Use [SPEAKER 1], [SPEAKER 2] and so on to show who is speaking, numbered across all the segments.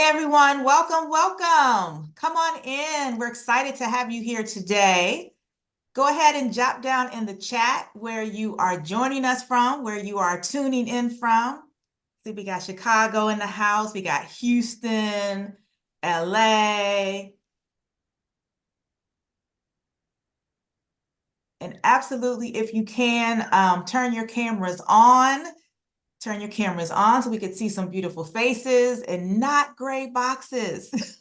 [SPEAKER 1] Everyone, welcome, welcome. Come on in. We're excited to have you here today. Go ahead and jot down in the chat where you are joining us from, where you are tuning in from. See, we got Chicago in the house, we got Houston, LA, and absolutely, if you can, turn your cameras on. Turn your cameras on so we can see some beautiful faces and not gray boxes.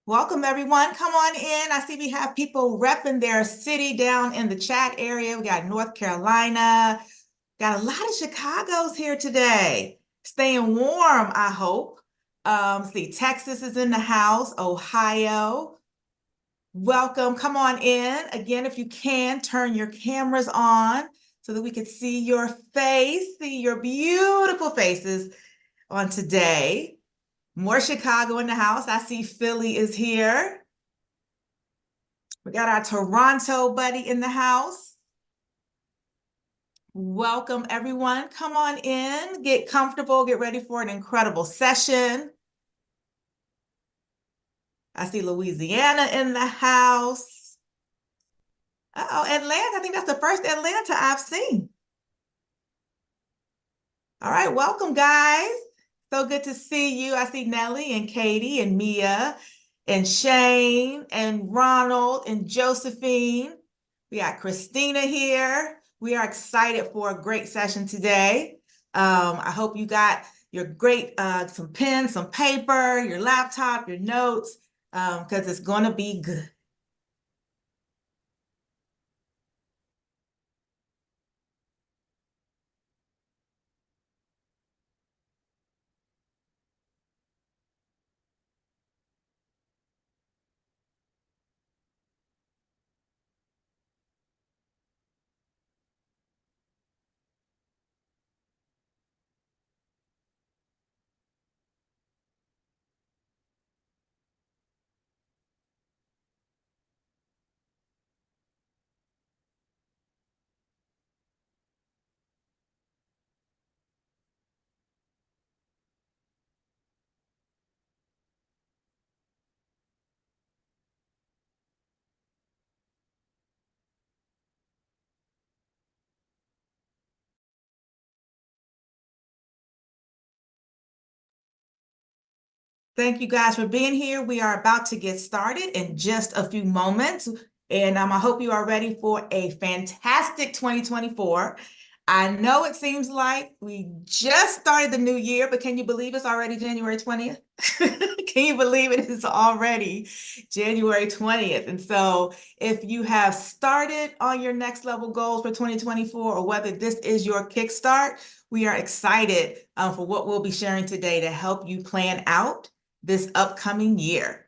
[SPEAKER 1] Welcome, everyone. Come on in. I see we have people repping their city down in the chat area. We got North Carolina. Got a lot of Chicago's here today. Staying warm, I hope. See, Texas is in the house. Ohio. Welcome. Come on in. Again, if you can, turn your cameras on so that we can see your face, see your beautiful faces on today. More Chicago in the house. I see Philly is here. We got our Toronto buddy in the house. Welcome, everyone. Come on in, get comfortable, get ready for an incredible session. I see Louisiana in the house. Uh-oh, Atlanta. I think that's the first Atlanta I've seen. All right, welcome, guys. So good to see you. I see Nellie and Katie and Mia and Shane and Ronald and Josephine. We got Christina here. We are excited for a great session today. I hope you got your great, some pen, some paper, your laptop, your notes, because it's going to be good. Thank you guys for being here. We are about to get started in just a few moments. And I hope you are ready for a fantastic 2024. I know it seems like we just started the new year, but can you believe it's already January 20th? Can you believe it is already January 20th? And so if you have started on your next level goals for 2024, or whether this is your kickstart, we are excited for what we'll be sharing today to help you plan out this upcoming year.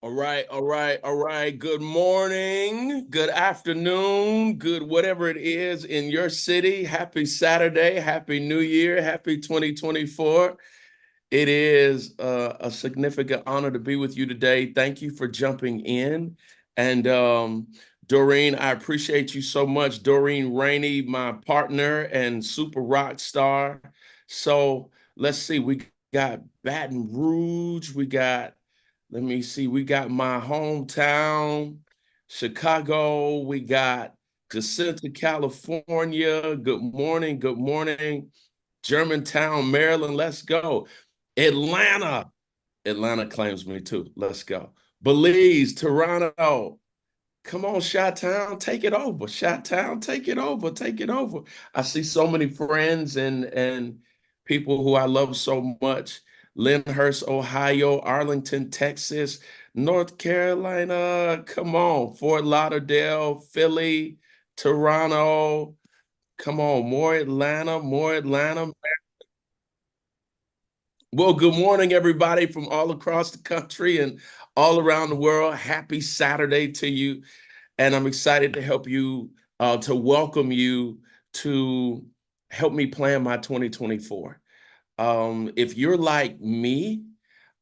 [SPEAKER 2] All right. Good morning, good afternoon, good whatever it is in your city. Happy Saturday, Happy New Year, Happy 2024. It is a significant honor to be with you today. Thank you for jumping in. And Doreen, I appreciate you so much. Doreen Rainey, my partner and super rock star. So let's see, we got Baton Rouge, let me see, we got my hometown, Chicago, we got Jacinta, California. Good morning, good morning. Germantown, Maryland, let's go. Atlanta. Atlanta claims me too. Let's go. Belize, Toronto. Come on, Chi-Town, take it over. Chi-Town, take it over. Take it over. I see so many friends and people who I love so much. Lyndhurst, Ohio, Arlington, Texas, North Carolina. Come on, Fort Lauderdale, Philly, Toronto. Come on, more Atlanta, more Atlanta. Well, good morning, everybody from all across the country and all around the world. Happy Saturday to you. And I'm excited to help you, to welcome you to help me plan my 2024. If you're like me,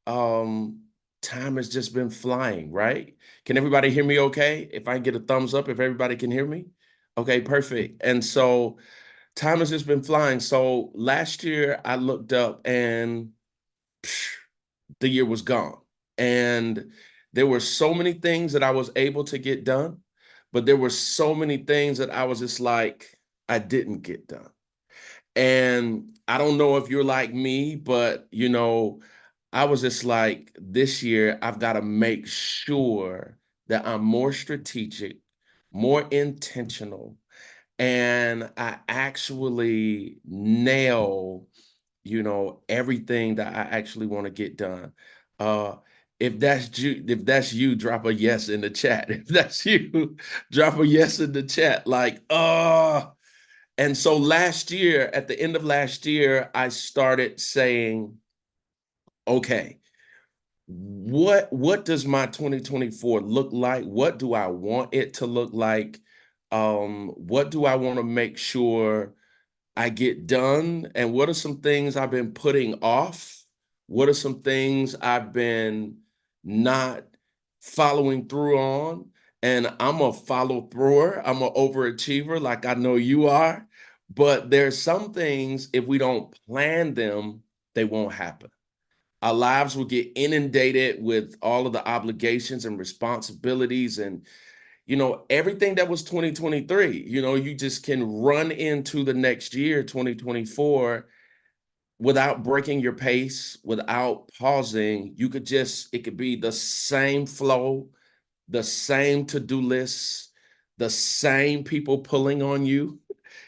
[SPEAKER 2] um, time has just been flying, right? Can everybody hear me okay? If I get a thumbs up, if everybody can hear me? Okay, perfect. And so time has just been flying. So last year I looked up and the year was gone. And there were so many things that I was able to get done, but there were so many things that I was just like, I didn't get done. And I don't know if you're like me, but I was just like, this year, I've got to make sure that I'm more strategic, more intentional, and I actually nail everything that I actually want to get done. Uh, if that's you, drop a yes in the chat. If that's you, drop a yes in the chat. And so last year, at the end of last year, I started saying, okay, what does my 2024 look like? What do I want it to look like? What do I want to make sure I get done? And what are some things I've been putting off? What are some things I've been not following through on? And I'm a follow thrower, I'm an overachiever, like I know you are. But there's some things, if we don't plan them, they won't happen. Our lives will get inundated with all of the obligations and responsibilities and everything that was 2023. You just can run into the next year, 2024, without breaking your pace, without pausing. It could be the same flow, the same to-do lists, the same people pulling on you.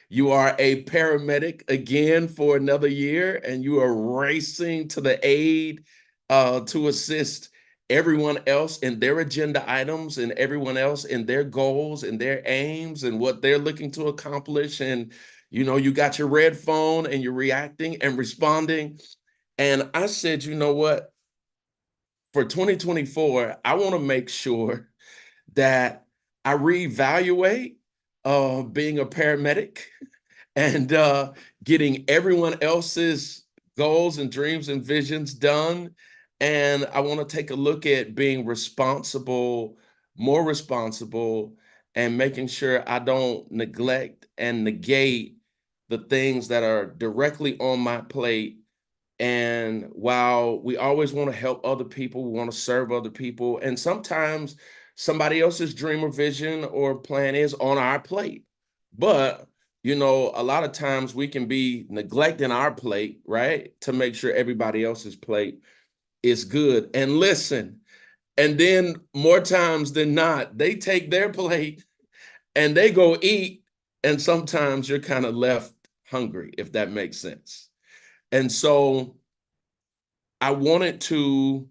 [SPEAKER 2] You are a paramedic again for another year, and you are racing to the aid to assist everyone else in their agenda items and everyone else in their goals and their aims and what they're looking to accomplish. And you got your red phone and you're reacting and responding. And I said, you know what? For 2024, I want to make sure that I reevaluate being a paramedic and getting everyone else's goals and dreams and visions done. And I want to take a look at being responsible, more responsible, and making sure I don't neglect and negate the things that are directly on my plate. And while we always want to help other people, we want to serve other people, and sometimes somebody else's dream or vision or plan is on our plate. But, a lot of times we can be neglecting our plate, right? To make sure everybody else's plate is good. And listen, and then more times than not, they take their plate and they go eat. And sometimes you're kind of left hungry, if that makes sense. And so I wanted to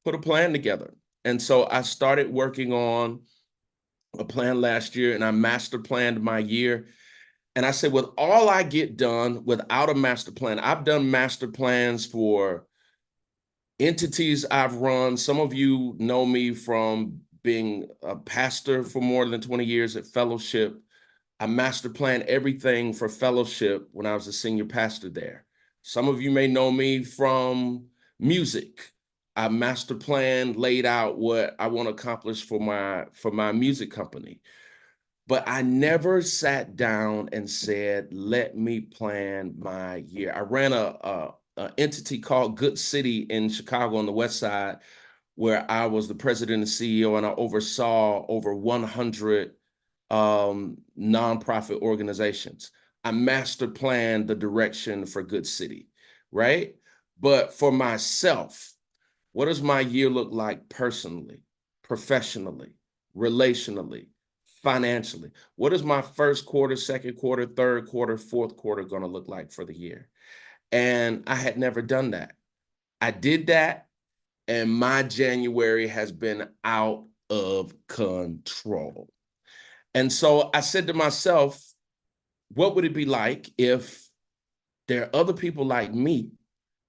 [SPEAKER 2] put a plan together. And so I started working on a plan last year and I master planned my year. And I said, with all I get done without a master plan, I've done master plans for entities I've run. Some of you know me from being a pastor for more than 20 years at Fellowship. I master planned everything for Fellowship when I was a senior pastor there. Some of you may know me from music. I master planned, laid out what I want to accomplish for my music company. But I never sat down and said, let me plan my year. I ran a entity called Good City in Chicago on the West Side, where I was the president and CEO, and I oversaw over 100 nonprofit organizations. I master planned the direction for Good City, right? But for myself, what does my year look like personally, professionally, relationally, financially? What is my first quarter, second quarter, third quarter, fourth quarter going to look like for the year? And I had never done that. I did that, and my January has been out of control. And so I said to myself, what would it be like if there are other people like me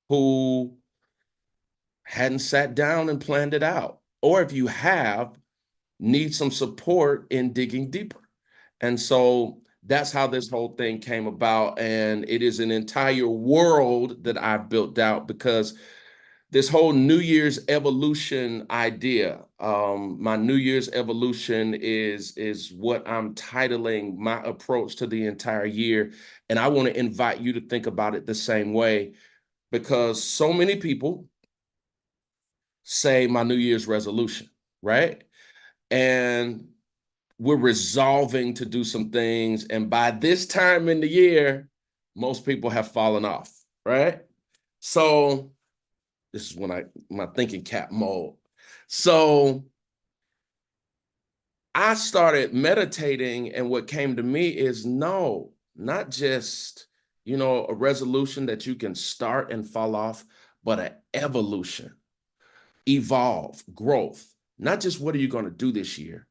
[SPEAKER 2] who hadn't sat down and planned it out? Or if you have, need some support in digging deeper. And so that's how this whole thing came about. And it is an entire world that I've built out because this whole New Year's evolution idea, my New Year's evolution is what I'm titling my approach to the entire year. And I want to invite you to think about it the same way because so many people say my New Year's resolution, right? And we're resolving to do some things. And by this time in the year, most people have fallen off, right? So this is when my thinking cap mode. So I started meditating, and what came to me is no, not just, a resolution that you can start and fall off, but an evolution, evolve, growth. Not just what are you going to do this year,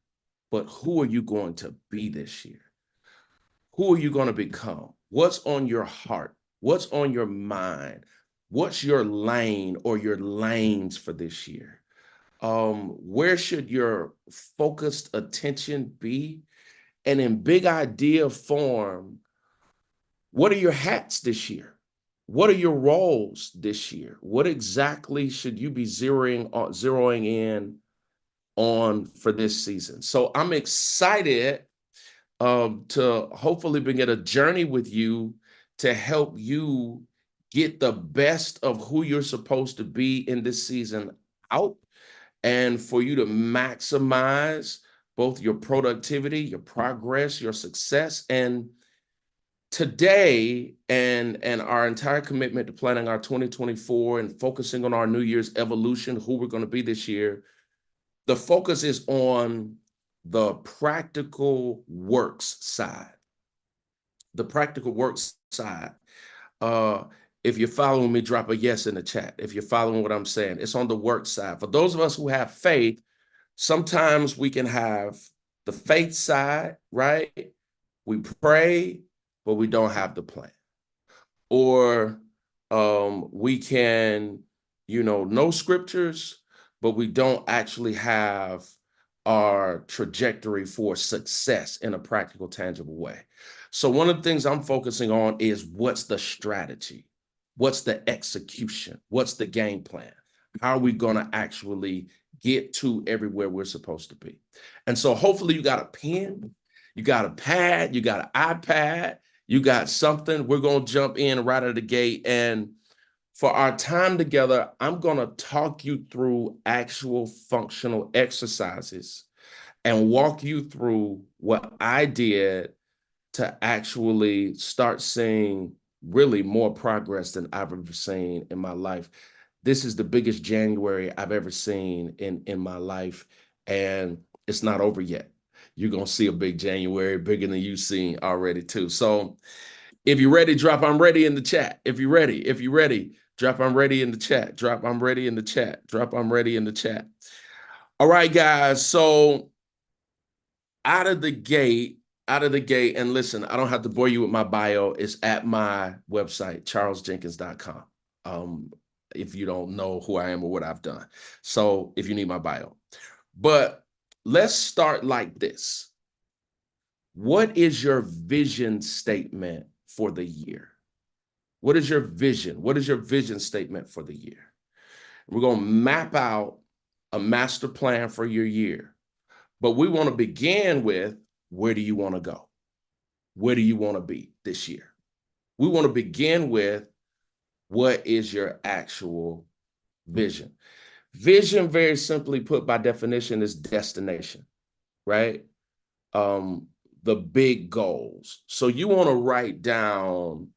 [SPEAKER 2] but who are you going to be this year? Who are you going to become? What's on your heart? What's on your mind? What's your lane or your lanes for this year? Where should your focused attention be? And in big idea form, what are your hats this year? What are your roles this year? What exactly should you be zeroing in on for this season? So I'm excited to hopefully begin a journey with you to help you get the best of who you're supposed to be in this season out, and for you to maximize both your productivity, your progress, your success. And today, and our entire commitment to planning our 2024 and focusing on our New Year's evolution, who we're going to be this year, the focus is on the practical works side. The practical works side. Uh, if you're following me, drop a yes in the chat. If you're following what I'm saying, it's on the work side. For those of us who have faith, sometimes we can have the faith side, right? We pray, but we don't have the plan. Or we can, know scriptures, but we don't actually have our trajectory for success in a practical, tangible way. So one of the things I'm focusing on is what's the strategy? What's the execution? What's the game plan? How are we going to actually get to everywhere we're supposed to be? And so hopefully you got a pen, you got a pad, you got an iPad, you got something. We're going to jump in right out of the gate. And for our time together, I'm going to talk you through actual functional exercises and walk you through what I did to actually start seeing really more progress than I've ever seen in my life. This is the biggest January I've ever seen in my life, and it's not over yet. You're going to see a big January, bigger than you've seen already too. So if you're ready, drop I'm ready in the chat. If you're ready, drop I'm ready in the chat. Drop I'm ready in the chat. Drop I'm ready in the chat. All right, guys. So out of the gate, and listen, I don't have to bore you with my bio. It's at my website, charlesjenkins.com. if you don't know who I am or what I've done. So if you need my bio. But let's start like this. What is your vision statement for the year? What is your vision? What is your vision statement for the year? We're going to map out a master plan for your year. But we want to begin with, where do you want to go? Where do you want to be this year? We want to begin with, what is your actual vision? Vision, very simply put, by definition, is destination, right? Um, the big goals. So you want to write down,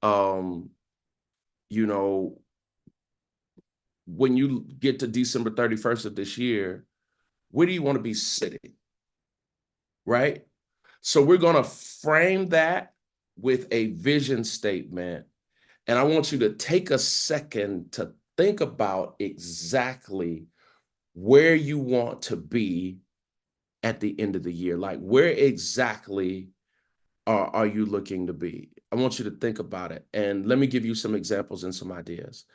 [SPEAKER 2] um, you know, when you get to December 31st of this year, where do you want to be sitting, right? So we're going to frame that with a vision statement. And I want you to take a second to think about exactly where you want to be at the end of the year. Like, where exactly are you looking to be? I want you to think about it. And let me give you some examples and some ideas.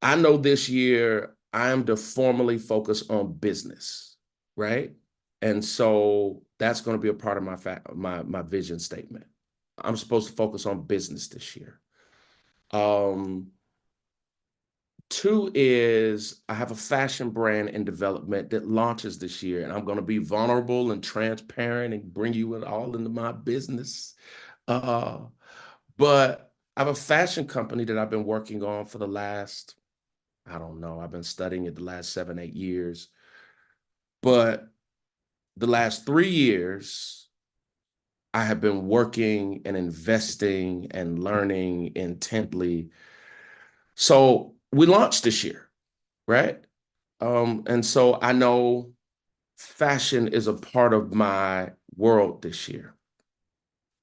[SPEAKER 2] I know this year I am to formally focus on business, right? And so that's going to be a part of my vision statement. I'm supposed to focus on business this year. Um, Two is, I have a fashion brand in development that launches this year, and I'm going to be vulnerable and transparent and bring you it all into my business. Uh, but I have a fashion company that I've been working on for the last, I don't know, I've been studying it the last 7, 8 years. But the last 3 years, I have been working and investing and learning intently. So we launched this year, right? And so I know fashion is a part of my world this year.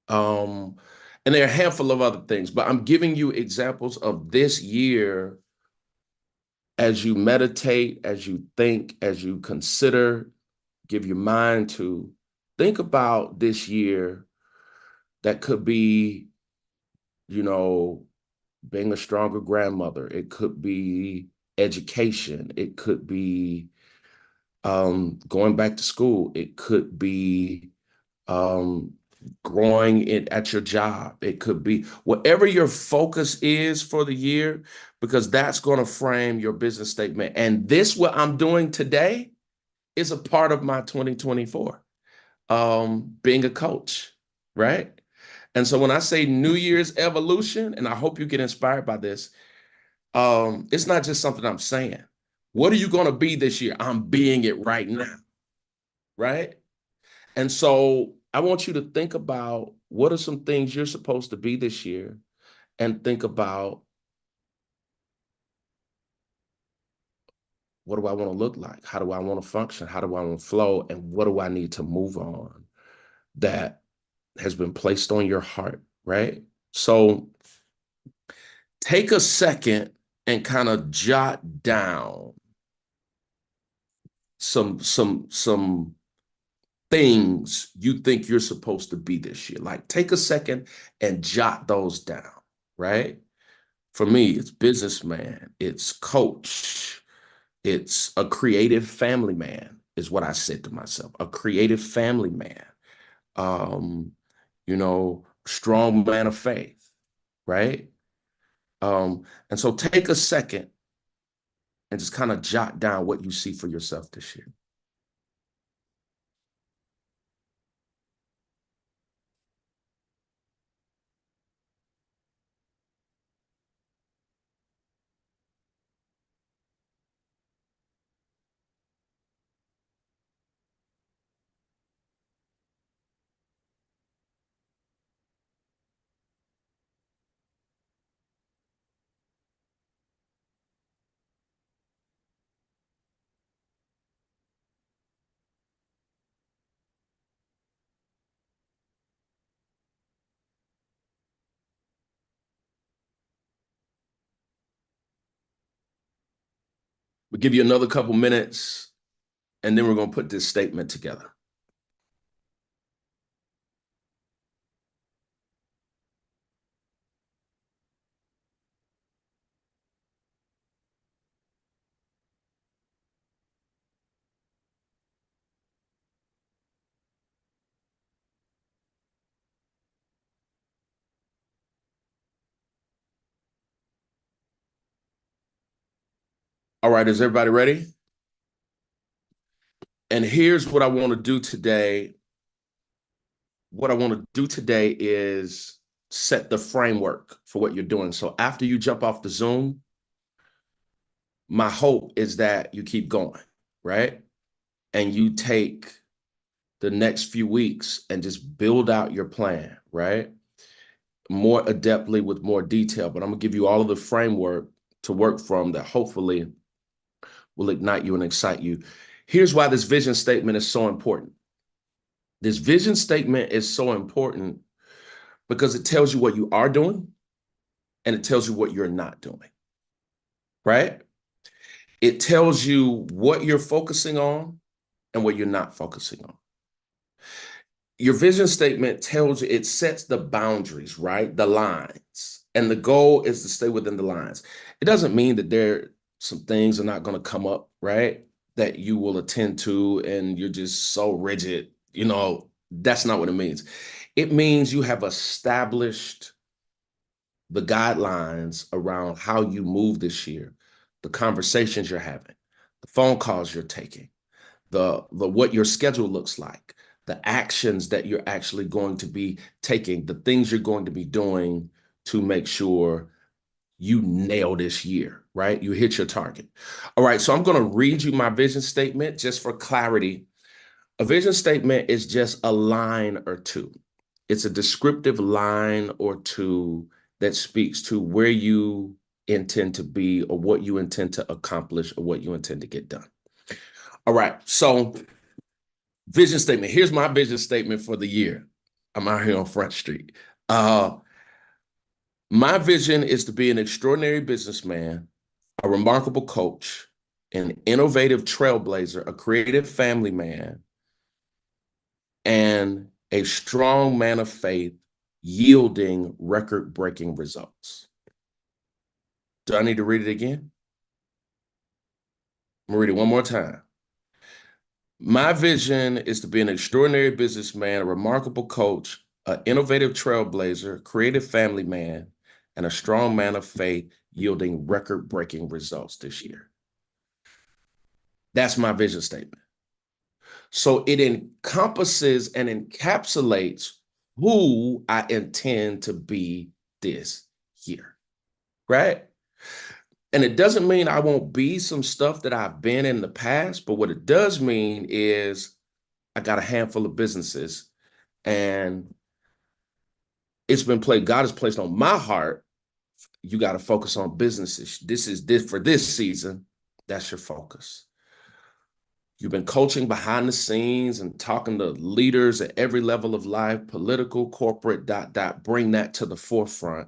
[SPEAKER 2] Um, and there are a handful of other things, but I'm giving you examples of this year as you meditate, as you think, as you consider, give your mind to think about this year. That could be, you know, being a stronger grandmother. It could be education. It could be going back to school. It could be um, growing it at your job. It could be whatever your focus is for the year, because that's going to frame your business statement. And this, what I'm doing today, is a part of my 2024, being a coach, right? And so when I say New Year's evolution, and I hope you get inspired by this, it's not just something I'm saying. What are you going to be this year? I'm being it right now, right? And so I want you to think about, what are some things you're supposed to be this year, and think about, what do I want to look like? How do I want to function? How do I want to flow? And what do I need to move on that has been placed on your heart, right? So take a second and kind of jot down some things you think you're supposed to be this year. Like, take a second and jot those down, right? For me, it's businessman, it's coach, it's a creative family man, is what I said to myself. A creative family man. Um, strong man of faith, right? And so take a second and just kind of jot down what you see for yourself this year. We'll give you another couple minutes, and then we're going to put this statement together. All right, is everybody ready? And here's what I want to do today. What I want to do today is set the framework for what you're doing. So after you jump off the Zoom, my hope is that you keep going, right? And you take the next few weeks and just build out your plan, right? More adeptly with more detail, but I'm gonna give you all of the framework to work from that hopefully will ignite you and excite you. Here's why this vision statement is so important. This vision statement is so important because it tells you what you are doing and it tells you what you're not doing, right? It tells you what you're focusing on and what you're not focusing on. Your vision statement tells you, it sets the boundaries, right? The lines. And the goal is to stay within the lines. It doesn't mean that there some things are not going to come up, right? That you will attend to and you're just so rigid. That's not what it means. It means you have established the guidelines around how you move this year, the conversations you're having, the phone calls you're taking, the what your schedule looks like, the actions that you're actually going to be taking, the things you're going to be doing to make sure you nail this year, right? You hit your target. All right, so I'm going to read you my vision statement just for clarity. A vision statement is just a line or two. It's a descriptive line or two that speaks to where you intend to be or what you intend to accomplish or what you intend to get done. All right, so vision statement. Here's my vision statement for the year. I'm out here on Front Street. My vision is to be an extraordinary businessman, a remarkable coach, an innovative trailblazer, a creative family man, and a strong man of faith yielding record-breaking results. Do I need to read it again? I'm gonna read it one more time. My vision is to be an extraordinary businessman, a remarkable coach, an innovative trailblazer, creative family man, and a strong man of faith yielding record-breaking results this year. That's my vision statement. So it encompasses and encapsulates who I intend to be this year, right? And it doesn't mean I won't be some stuff that I've been in the past, but what it does mean is I got a handful of businesses and it's been played. God has placed on my heart. You got to focus on businesses. This is this for this season. That's your focus. You've been coaching behind the scenes and talking to leaders at every level of life, political, corporate, dot, dot, bring that to the forefront.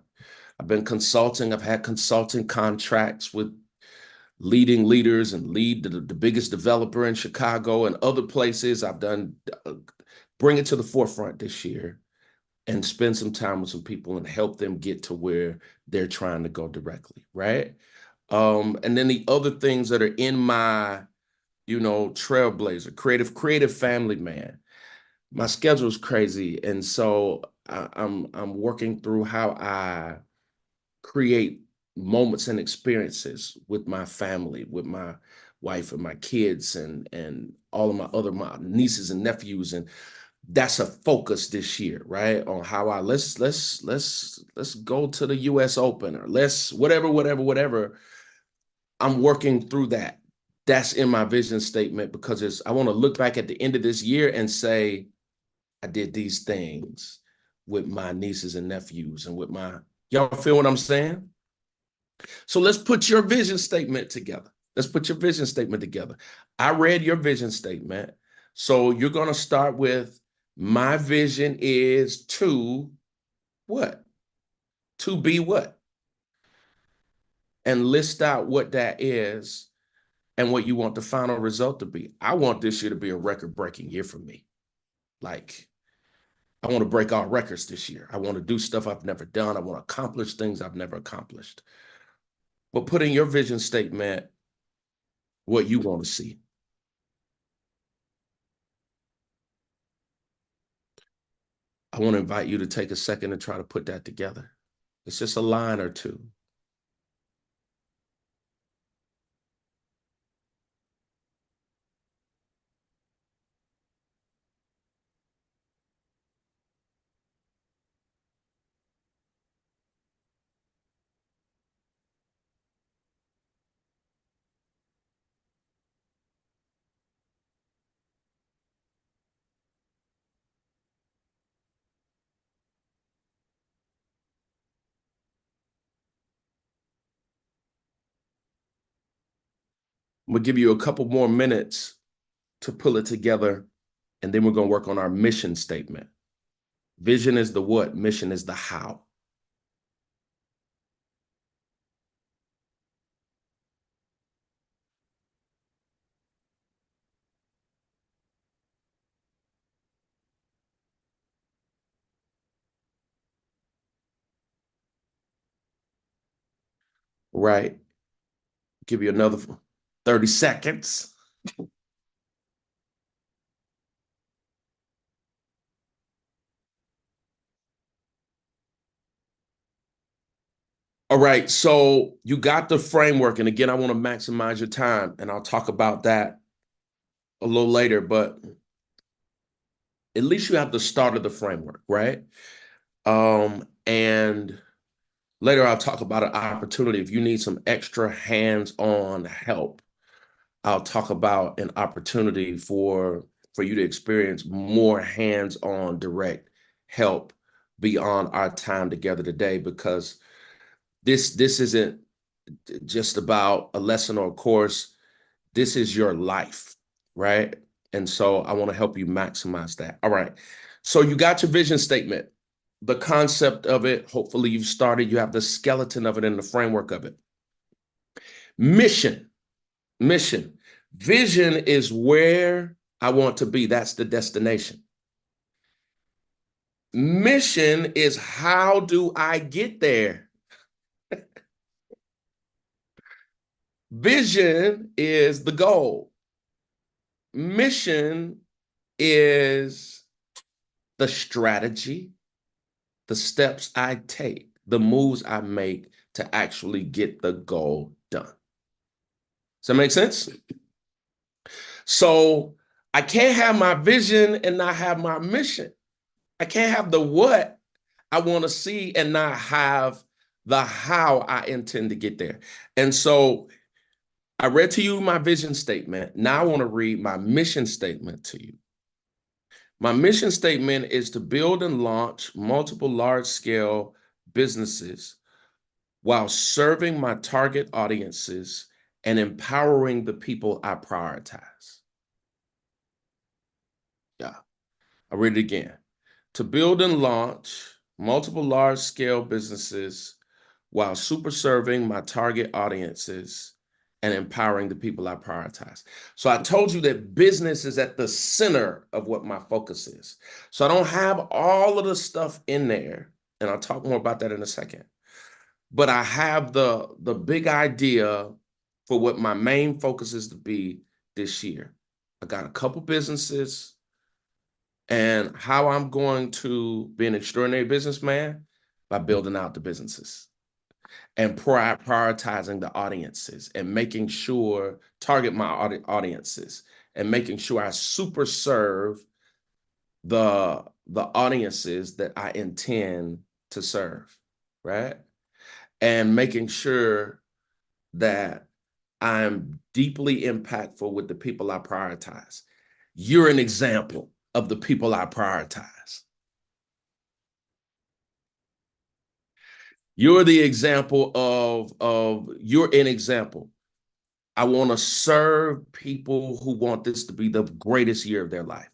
[SPEAKER 2] I've been consulting. I've had consulting contracts with leading leaders and lead the biggest developer in Chicago and other places. I've done, bring it to the forefront this year and spend some time with some people and help them get to where they're trying to go directly, right? And then the other things that are in my, trailblazer, creative family man. My schedule is crazy, and so I'm working through how I create moments and experiences with my family, with my wife and my kids, and all of my nieces and nephews, and that's a focus this year, right? On how I let's go to the US Open or let's whatever. I'm working through that. That's in my vision statement because I want to look back at the end of this year and say, I did these things with my nieces and nephews and with y'all feel what I'm saying? So let's put your vision statement together. Let's put your vision statement together. I read your vision statement. So you're going to start with my vision is to what? To be what? And list out what that is and what you want the final result to be. I want this year to be a record-breaking year for me. Like, I want to break all records this year. I want to do stuff I've never done. I want to accomplish things I've never accomplished. But put in your vision statement what you want to see. I want to invite you to take a second and try to put that together. It's just a line or two. I'm gonna give you a couple more minutes to pull it together, and then we're gonna work on our mission statement. Vision is the what, mission is the how. Right. Give you another 30 seconds. All right, so you got the framework. And again, I want to maximize your time, and I'll talk about that a little later, but at least you have the start of the framework, right? And later I'll talk about an opportunity. If you need some extra hands-on help, I'll talk about an opportunity for you to experience more hands-on direct help beyond our time together today, because this isn't just about a lesson or a course. This is your life, right? And so I want to help you maximize that. All right. So you got your vision statement, the concept of it. Hopefully you've started, you have the skeleton of it and the framework of it. Mission, mission. Vision is where I want to be. That's the destination. Mission is how do I get there? Vision is the goal. Mission is the strategy, the steps I take, the moves I make to actually get the goal done. Does that make sense? So I can't have my vision and not have my mission. I can't have the what I want to see and not have the how I intend to get there. And so I read to you my vision statement. Now I want to read my mission statement to you. My mission statement is to build and launch multiple large-scale businesses while serving my target audiences and empowering the people I prioritize. Yeah, I'll read it again. To build and launch multiple large-scale businesses while super serving my target audiences and empowering the people I prioritize. So I told you that business is at the center of what my focus is. So I don't have all of the stuff in there, and I'll talk more about that in a second. But I have the big idea for what my main focus is to be this year. I got a couple businesses, and how I'm going to be an extraordinary businessman by building out the businesses and prioritizing the audiences and making sure target my audiences and making sure I super serve the audiences that I intend to serve, right? And making sure that I'm deeply impactful with the people I prioritize. You're an example of the people I prioritize. You're the example of you're an example. I want to serve people who want this to be the greatest year of their life,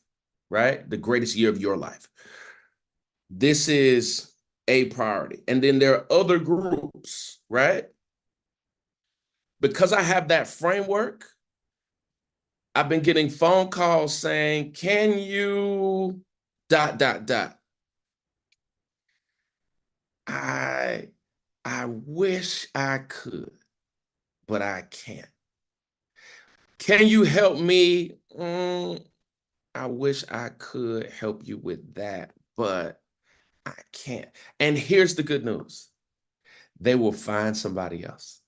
[SPEAKER 2] right? The greatest year of your life. This is a priority. And then there are other groups, right? Because I have that framework, I've been getting phone calls saying, can you dot, dot, dot. I I wish I could, but I can't. Can you help me? I wish I could help you with that, but I can't. And here's the good news. They will find somebody else.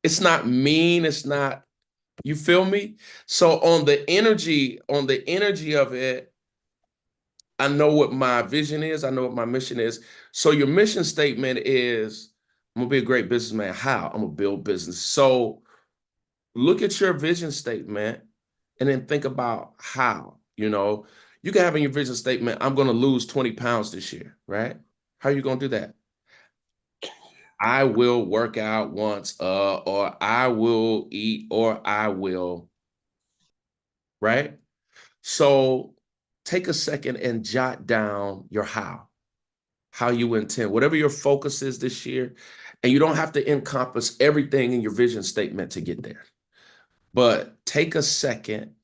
[SPEAKER 2] It's not mean, it's not, you feel me? So on the energy of it, I know what my vision is, I know what my mission is. So your mission statement is, I'm gonna be a great businessman. How? I'm gonna build business. So look at your vision statement and then think about how, you can have in your vision statement, I'm going to lose 20 pounds this year, right? How are you going to do that? I will work out once, or I will eat, or I will, right? So take a second and jot down your how you intend, whatever your focus is this year. And you don't have to encompass everything in your vision statement to get there, but take a second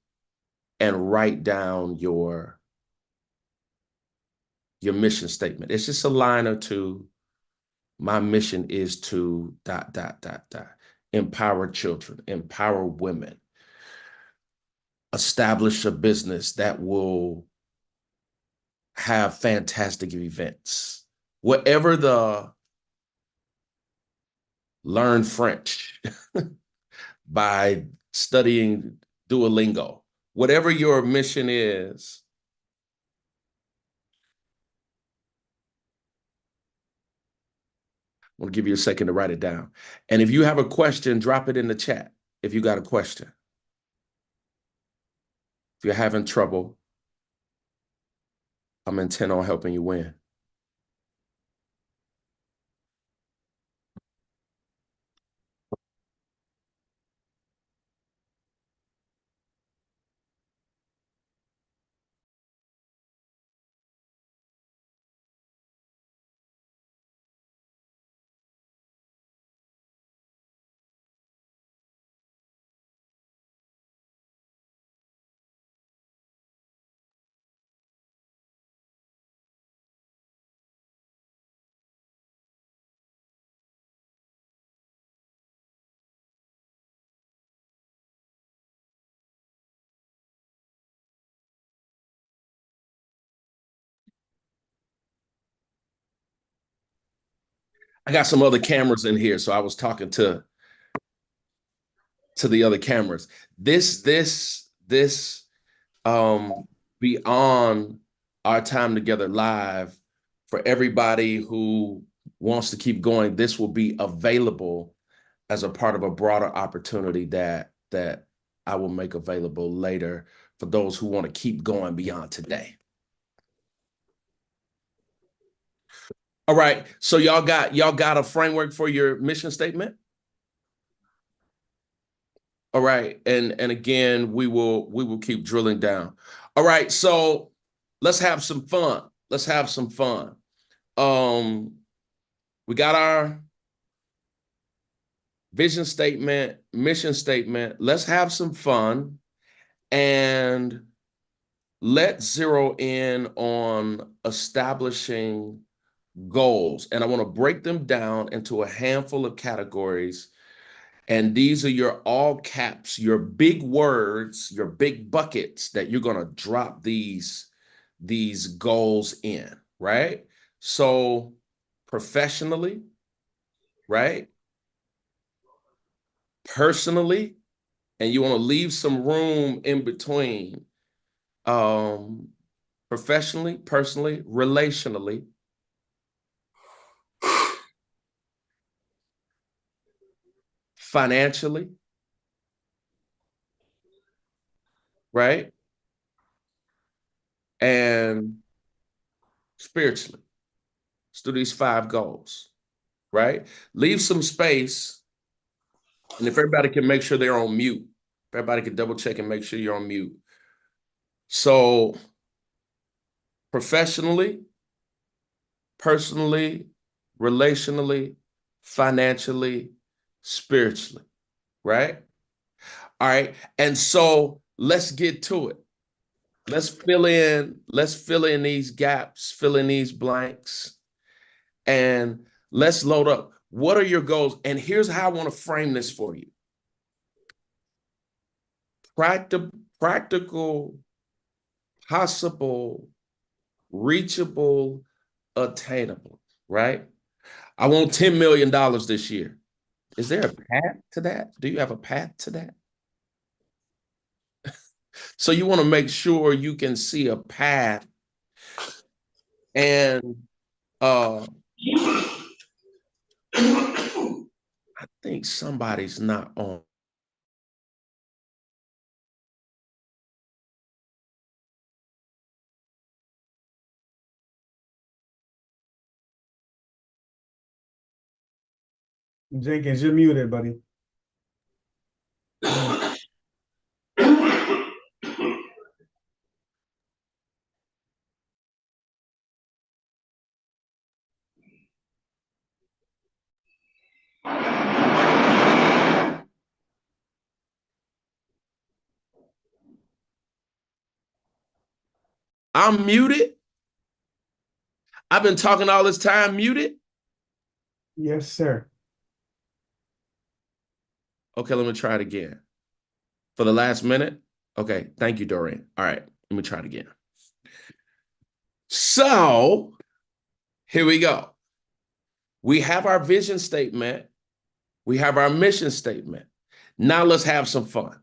[SPEAKER 2] and write down your mission statement. It's just a line or two. My mission is to dot, dot, dot, dot, empower children, empower women, establish a business that will have fantastic events. Whatever the learn French by studying Duolingo, whatever your mission is, I'm gonna give you a second to write it down. And if you have a question, drop it in the chat if you got a question. If you're having trouble, I'm intent on helping you win. I got some other cameras in here, so I was talking to the other cameras. This beyond our time together live, for everybody who wants to keep going, this will be available as a part of a broader opportunity that I will make available later for those who want to keep going beyond today. All right, so y'all got a framework for your mission statement? All right, and again, we will keep drilling down. All right, so let's have some fun. Let's have some fun. Um, we got our vision statement, mission statement. Let's have some fun and let's zero in on establishing goals. And I want to break them down into a handful of categories. And these are your all caps, your big words, your big buckets that you're going to drop these goals in, right? So professionally, right? Personally, and you want to leave some room in between. Um, professionally, personally, relationally, financially, right? And spiritually. Let's do these 5 goals, right? Leave some space. And if everybody can make sure they're on mute, if everybody can double check and make sure you're on mute. So, professionally, personally, relationally, financially, spiritually, right? All right. And so let's get to it. Let's fill in these gaps, fill in these blanks, and let's load up. What are your goals? And here's how I want to frame this for you. Practical, possible, reachable, attainable, right? I want $10 million this year. Is there a path to that? Do you have a path to that? So you want to make sure you can see a path. And I think somebody's not on.
[SPEAKER 3] Jenkins, you're muted, buddy.
[SPEAKER 2] I'm muted. I've been talking all this time muted.
[SPEAKER 3] Yes, sir.
[SPEAKER 2] Okay, let me try it again. For the last minute? Okay, thank you, Doreen. All right, let me try it again. So here we go. We have our vision statement. We have our mission statement. Now let's have some fun.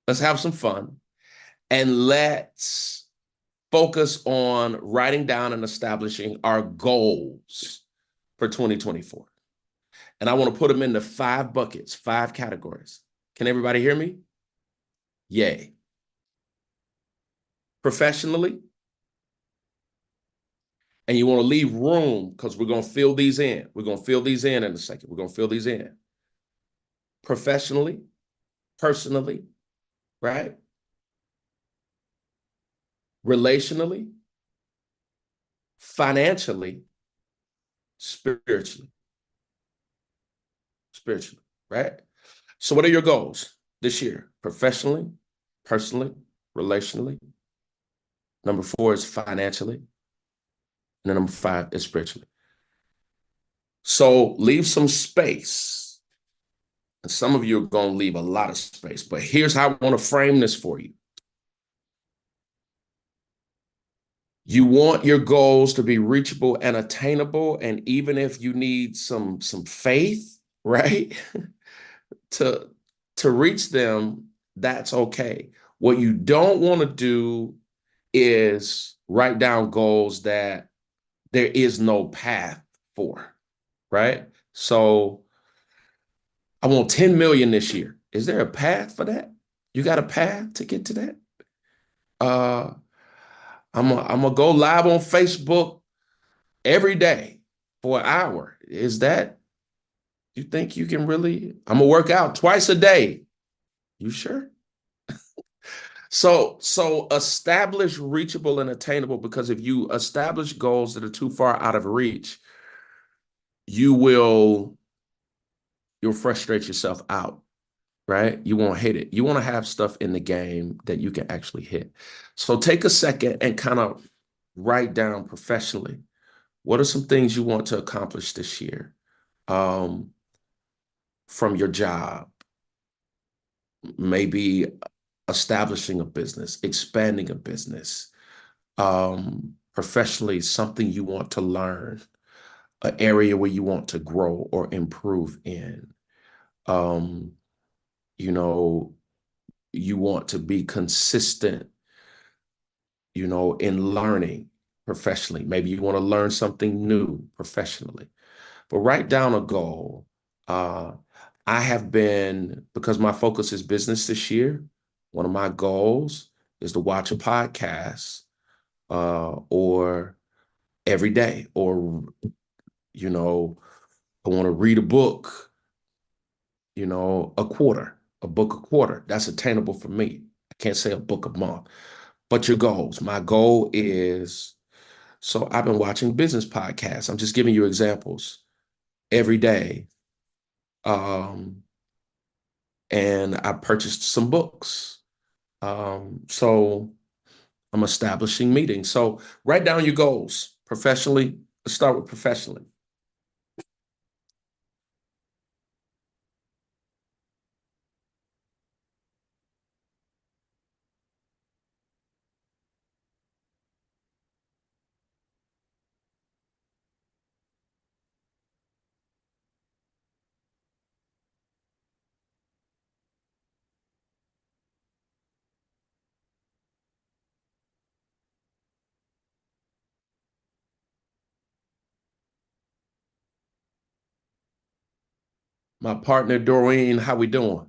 [SPEAKER 2] Let's have some fun and let's focus on writing down and establishing our goals for 2024. And I want to put them into 5 buckets, 5 categories. Can everybody hear me? Yay. Professionally, and you want to leave room because we're going to fill these in. We're going to fill these in a second. We're going to fill these in. Professionally, personally, right? Relationally, financially, spiritually, right? So what are your goals this year? Professionally, personally, relationally. Number 4 is financially. And then number 5 is spiritually. So leave some space. And some of you are going to leave a lot of space, but here's how I want to frame this for you. You want your goals to be reachable and attainable. And even if you need some faith, right, to reach them, that's okay. What you don't want to do is write down goals that there is no path for, right? So I want 10 million this year. Is there a path for that? You got a path to get to that? Uh, I'm gonna go live on Facebook every day for an hour. Is that, you think you can really? I'm gonna work out twice a day. You sure? So establish reachable and attainable, because if you establish goals that are too far out of reach, you'll frustrate yourself out, right? You won't hit it. You want to have stuff in the game that you can actually hit. So take a second and kind of write down professionally, what are some things you want to accomplish this year, from your job? Maybe establishing a business, expanding a business, professionally, something you want to learn, an area where you want to grow or improve in. Um, you know, you want to be consistent, in learning professionally. Maybe you want to learn something new professionally. But write down a goal. Uh, I have been, because my focus is business this year, one of my goals is to watch a podcast or every day, or, I want to read a book, a book a quarter. That's attainable for me. I can't say a book a month, but your goals. My goal is, so I've been watching business podcasts. I'm just giving you examples every day. And I purchased some books. So I'm establishing meetings. So write down your goals professionally. Let's start with professionally. My partner, Doreen, how we doing?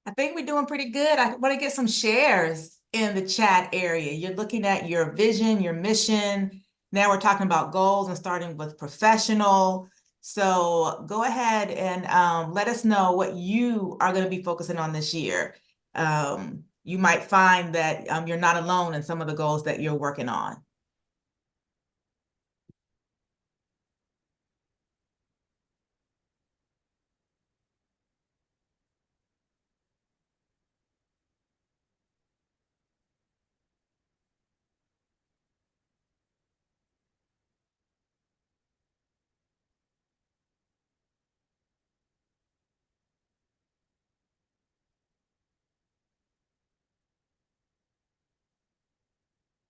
[SPEAKER 1] I think we're doing pretty good. I want to get some shares in the chat area. You're looking at your vision, your mission, Now we're talking about goals and starting with professional. So go ahead and let us know what you are going to be focusing on this year. You might find that you're not alone in some of the goals that you're working on.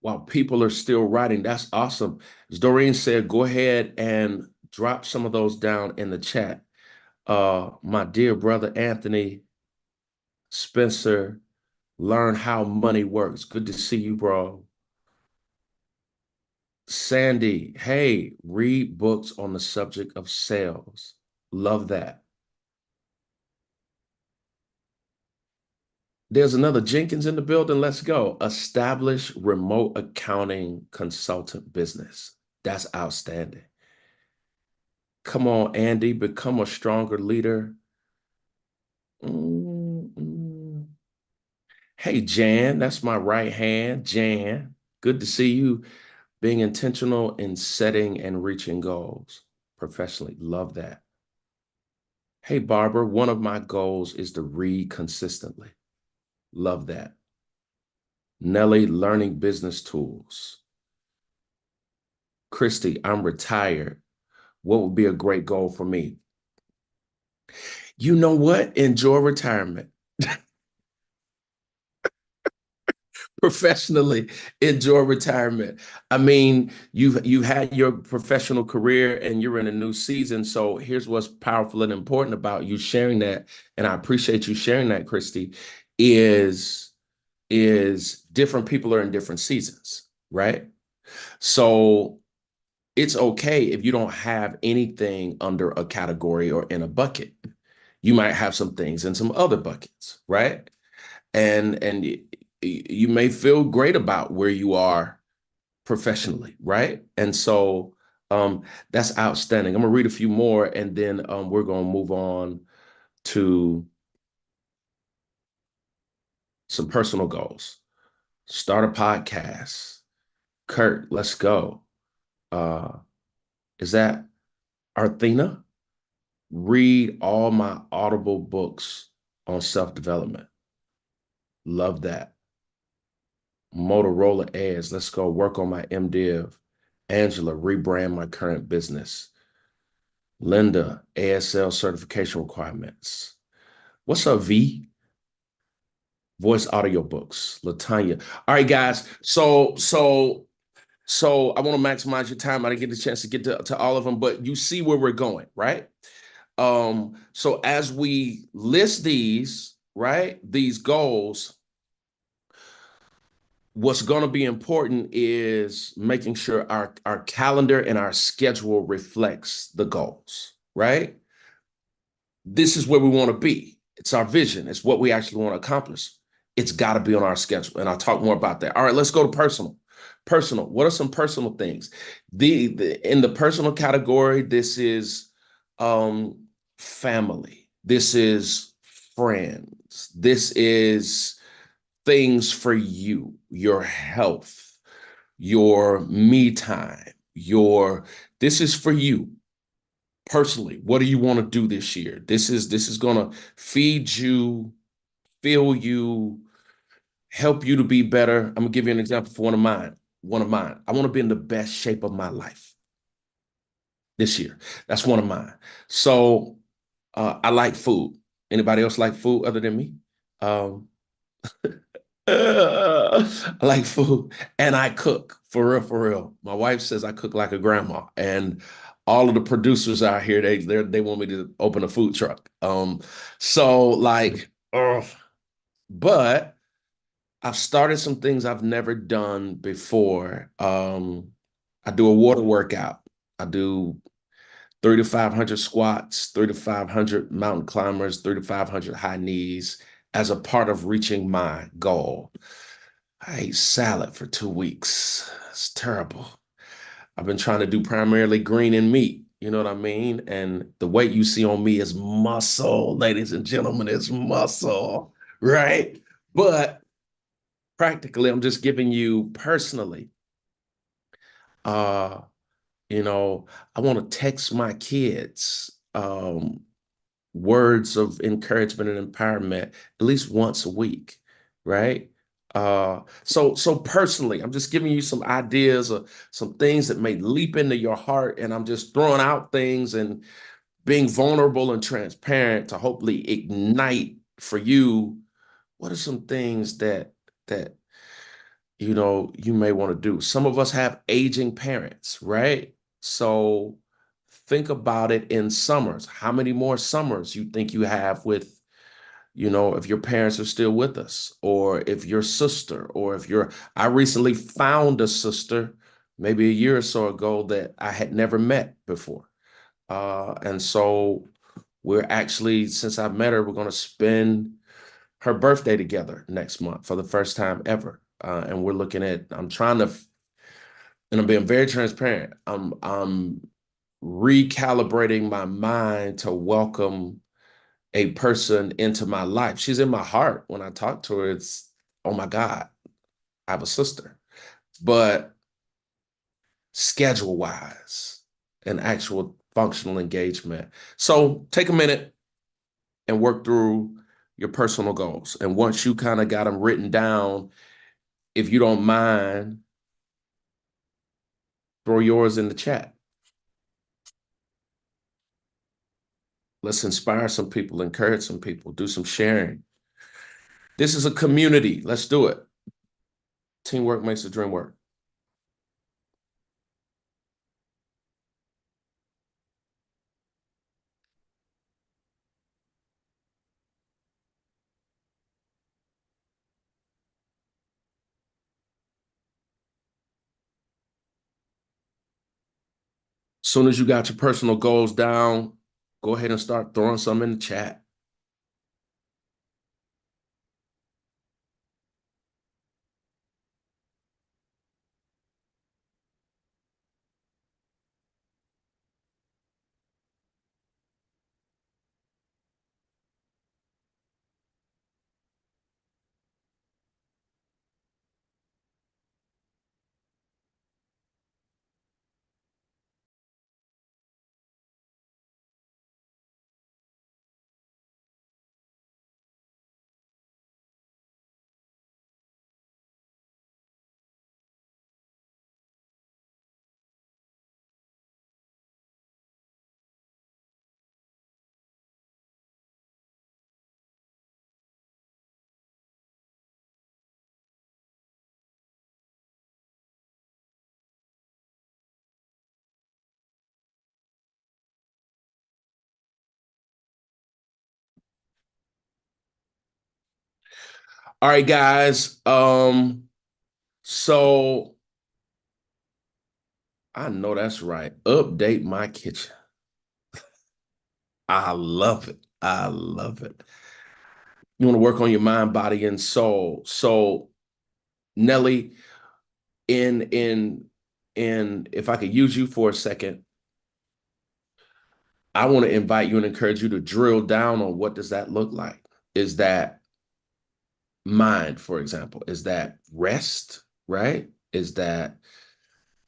[SPEAKER 2] While people are still writing, that's awesome. As Doreen said, go ahead and drop some of those down in the chat. My dear brother Anthony Spencer, learn how money works. Good to see you, bro. Sandy, hey, read books on the subject of sales. Love that. There's another Jenkins in the building. Let's go. Establish remote accounting consultant business. That's outstanding. Come on, Andy, become a stronger leader. Mm-mm. Hey, Jan, that's my right hand. Jan, good to see you being intentional in setting and reaching goals professionally. Love that. Hey, Barbara, one of my goals is to read consistently. Love that. Nelly, learning business tools. Christy, I'm retired. What would be a great goal for me? You know what? Enjoy retirement. Professionally, enjoy retirement. I mean, you've had your professional career and you're in a new season. So here's what's powerful and important about you sharing that, and I appreciate you sharing that, Christy, is different people are in different seasons, right? So it's okay if you don't have anything under a category or in a bucket. You might have some things in some other buckets, right? And you may feel great about where you are professionally, right? And so that's outstanding. I'm gonna read a few more, and then we're gonna move on to some personal goals. Start a podcast. Kurt, let's go. Uh, is that Arthena? Read all my Audible books on self-development. Love that. Motorola ads. Let's go work on my MDiv. Angela, rebrand my current business. Linda, ASL certification requirements. What's up, V? Voice audio books. Latanya. All right, guys. So I want to maximize your time. I didn't get the chance to get to all of them, but you see where we're going, right? So as we list these, right, these goals, what's going to be important is making sure our calendar and our schedule reflects the goals, right? This is where we want to be. It's our vision. It's what we actually want to accomplish. It's got to be on our schedule. And I'll talk more about that. All right, let's go to personal. Personal. What are some personal things? In the personal category, this is family. This is friends. This is things for you, your health, your me time, this is for you personally. What do you want to do this year? This is going to feed you, fill you, help you to be better. I'm going to give you an example for one of mine. I want to be in the best shape of my life this year. That's one of mine. So I like food. Anybody else like food other than me? Um, I like food and I cook for real, for real. My wife says I cook like a grandma, and all of the producers out here, they want me to open a food truck. So like, but I've started some things I've never done before. I do a water workout. I do 3,500 squats, 3,500 mountain climbers, 3,500 high knees as a part of reaching my goal. I ate salad for 2 weeks. It's terrible. I've been trying to do primarily green and meat. You know what I mean? And the weight you see on me is muscle, ladies and gentlemen, it's muscle, right? But practically, I'm just giving you personally, uh, you know, I want to text my kids words of encouragement and empowerment at least once a week, right? So personally, I'm just giving you some ideas of some things that may leap into your heart, and I'm just throwing out things and being vulnerable and transparent to hopefully ignite for you. What are some things that you may want to do? Some of us have aging parents, right? So think about it in summers. How many more summers you think you have with, if your parents are still with us, or if your sister, or if I recently found a sister maybe a year or so ago that I had never met before. And so we're actually, since I met her, we're going to spend her birthday together next month for the first time ever. And we're looking at, I'm trying to, and I'm being very transparent. I'm recalibrating my mind to welcome a person into my life. She's in my heart. When I talk to her, it's, oh my God, I have a sister. But schedule wise and actual functional engagement. So take a minute and work through your personal goals. And once you kind of got them written down, if you don't mind, throw yours in the chat. Let's inspire some people, encourage some people, do some sharing. This is a community. Let's do it. Teamwork makes the dream work. Soon as you got your personal goals down, go ahead and start throwing some in the chat. All right, guys. So I know that's right. Update my kitchen. I love it. I love it. You want to work on your mind, body, and soul. So, Nelly, in in if I could use you for a second, I want to invite you and encourage you to drill down on what does that look like? Is that mind, for example? Is that rest, right? Is that,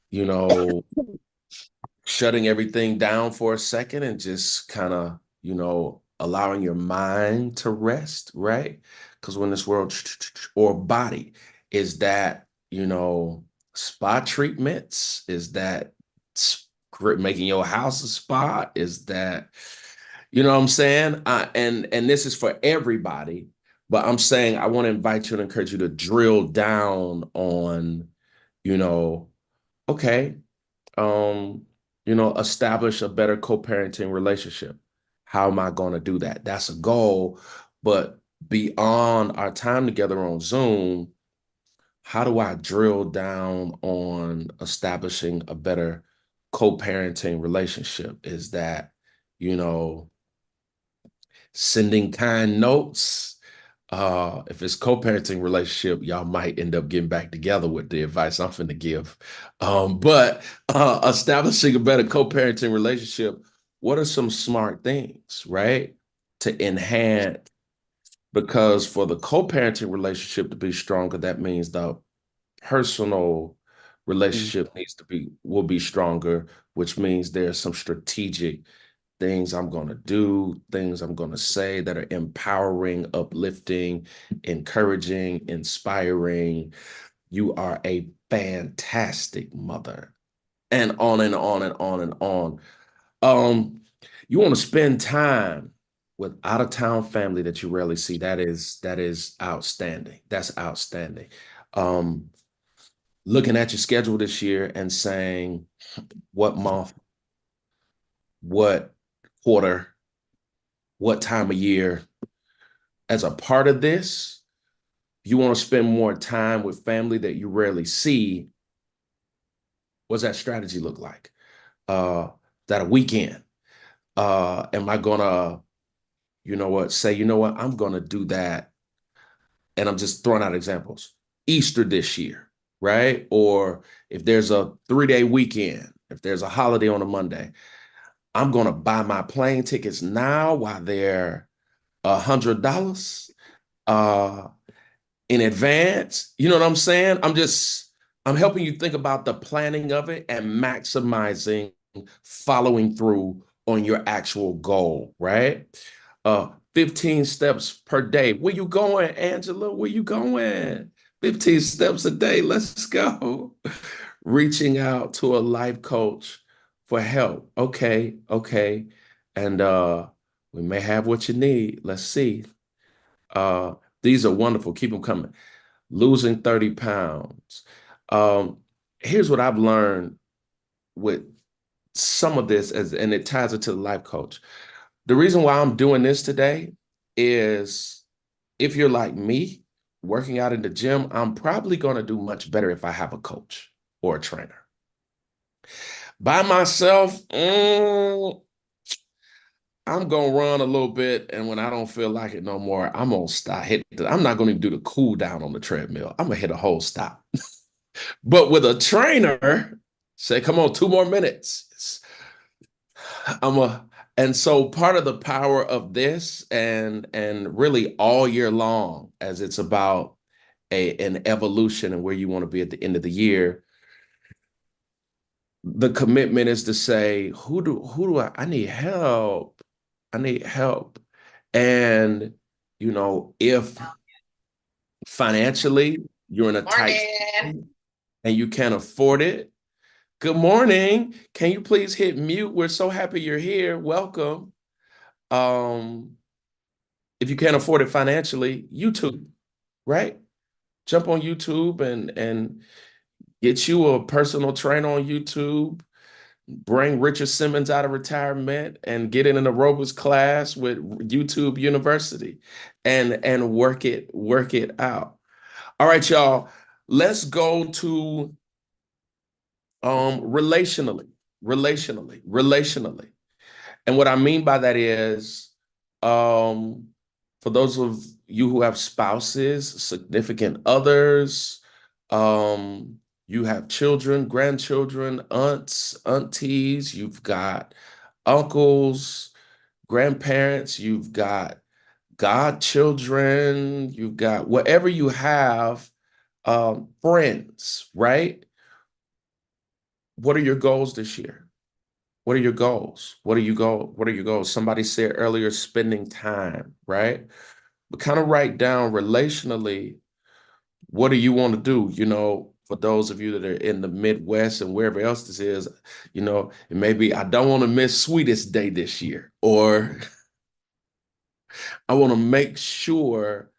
[SPEAKER 2] you know, shutting everything down for a second and just kind of, allowing your mind to rest, right? Because when this world or body, is that, spa treatments? Is that making your house a spa? Is that, you know what I'm saying? And this is for everybody, but I'm saying I want to invite you and encourage you to drill down on, you know, okay, um, establish a better co-parenting relationship. How am I going to do that? That's a goal. But beyond our time together on Zoom, how do I drill down on establishing a better co-parenting relationship? Is that, you know, sending kind notes? If it's co-parenting relationship, y'all might end up getting back together with the advice I'm finna give. But establishing a better co-parenting relationship, what are some smart things, right? To enhance, because for the co-parenting relationship to be stronger, that means the personal
[SPEAKER 3] Mm.
[SPEAKER 2] relationship will be stronger, which means there's some strategic things I'm going to do, things I'm going to say that are empowering, uplifting, encouraging, inspiring. You are a fantastic mother, and on and on and on and on. You want to spend time with out of town family that you rarely see. That is outstanding. That's outstanding. Um, Looking at your schedule this year and saying what month, what quarter, what time of year. As a part of this, you want to spend more time with family that you rarely see. What's that strategy look like? That a weekend? Am I gonna, say, I'm gonna do that, and I'm just throwing out examples. Easter this year, right? Or if there's a 3-day weekend, if there's a holiday on a Monday, I'm gonna buy my plane tickets now while they're $100 uh, in advance. You know what I'm saying? I'm helping you think about the planning of it and maximizing following through on your actual goal, right? 15 steps per day. Where you going, Angela? Where you going? 15 steps a day. Let's go. Reaching out to a life coach for help. Okay, okay. And we may have what you need. Let's see. Uh, these are wonderful. Keep them coming. Losing 30 pounds. Um, Here's what I've learned with some of this, and it ties it to the life coach. The reason why I'm doing this today is, if you're like me, working out in the gym, I'm probably going to do much better if I have a coach or a trainer. By myself, I'm gonna run a little bit, and when I don't feel like it no more, I'm gonna stop. I'm not gonna even do the cool down on the treadmill. I'm gonna hit a whole stop. But with a trainer, say, "Come on, 2 more minutes." I'm a, and so part of the power of this, and really all year long, as it's about an evolution and where you want to be at the end of the year, the commitment is to say, who do I need help. I need help. And if financially you're in a tight
[SPEAKER 1] Morning.
[SPEAKER 2] and you can't afford it, good morning. Can you please hit mute? We're so happy you're here. Welcome. Um, if you can't afford it financially, YouTube, right? Jump on YouTube and get you a personal trainer on YouTube. Bring Richard Simmons out of retirement and get in an aerobics class with YouTube University, and work it out. All right, y'all. Let's go to relationally, relationally. And what I mean by that is, um, for those of you who have spouses, significant others, you have children, grandchildren, aunts, aunties, you've got uncles, grandparents, you've got godchildren, you've got whatever you have, friends, right? What are your goals this year? What are your goals? What are your goals? Somebody said earlier, spending time, right? But kind of write down relationally, what do you want to do? For those of you that are in the Midwest and wherever else this is, it may be, I don't want to miss Sweetest Day this year, or I want to make sure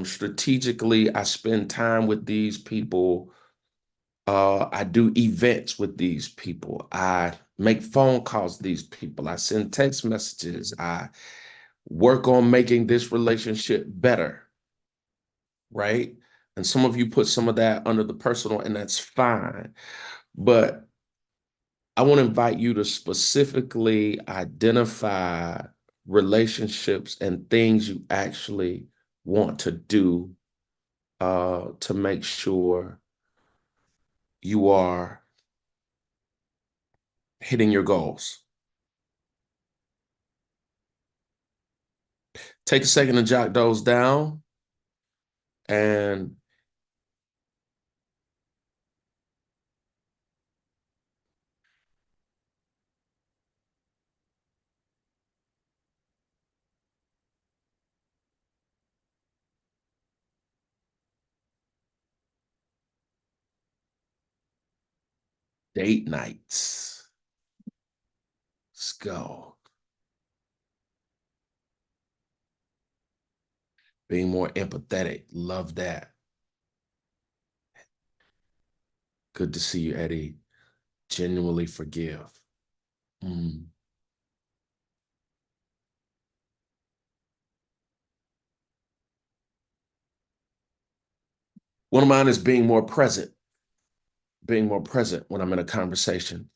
[SPEAKER 2] strategically I spend time with these people. I do events with these people. I make phone calls to these people. I send text messages. I work on making this relationship better, right? And some of you put some of that under the personal, and that's fine. But I want to invite you to specifically identify relationships and things you actually want to do to make sure you are hitting your goals? Take a second to jot those down. And date nights. Let's go. Being more empathetic. Love that. Good to see you, Eddie. Genuinely forgive. Mm. One of mine is being more present when I'm in a conversation.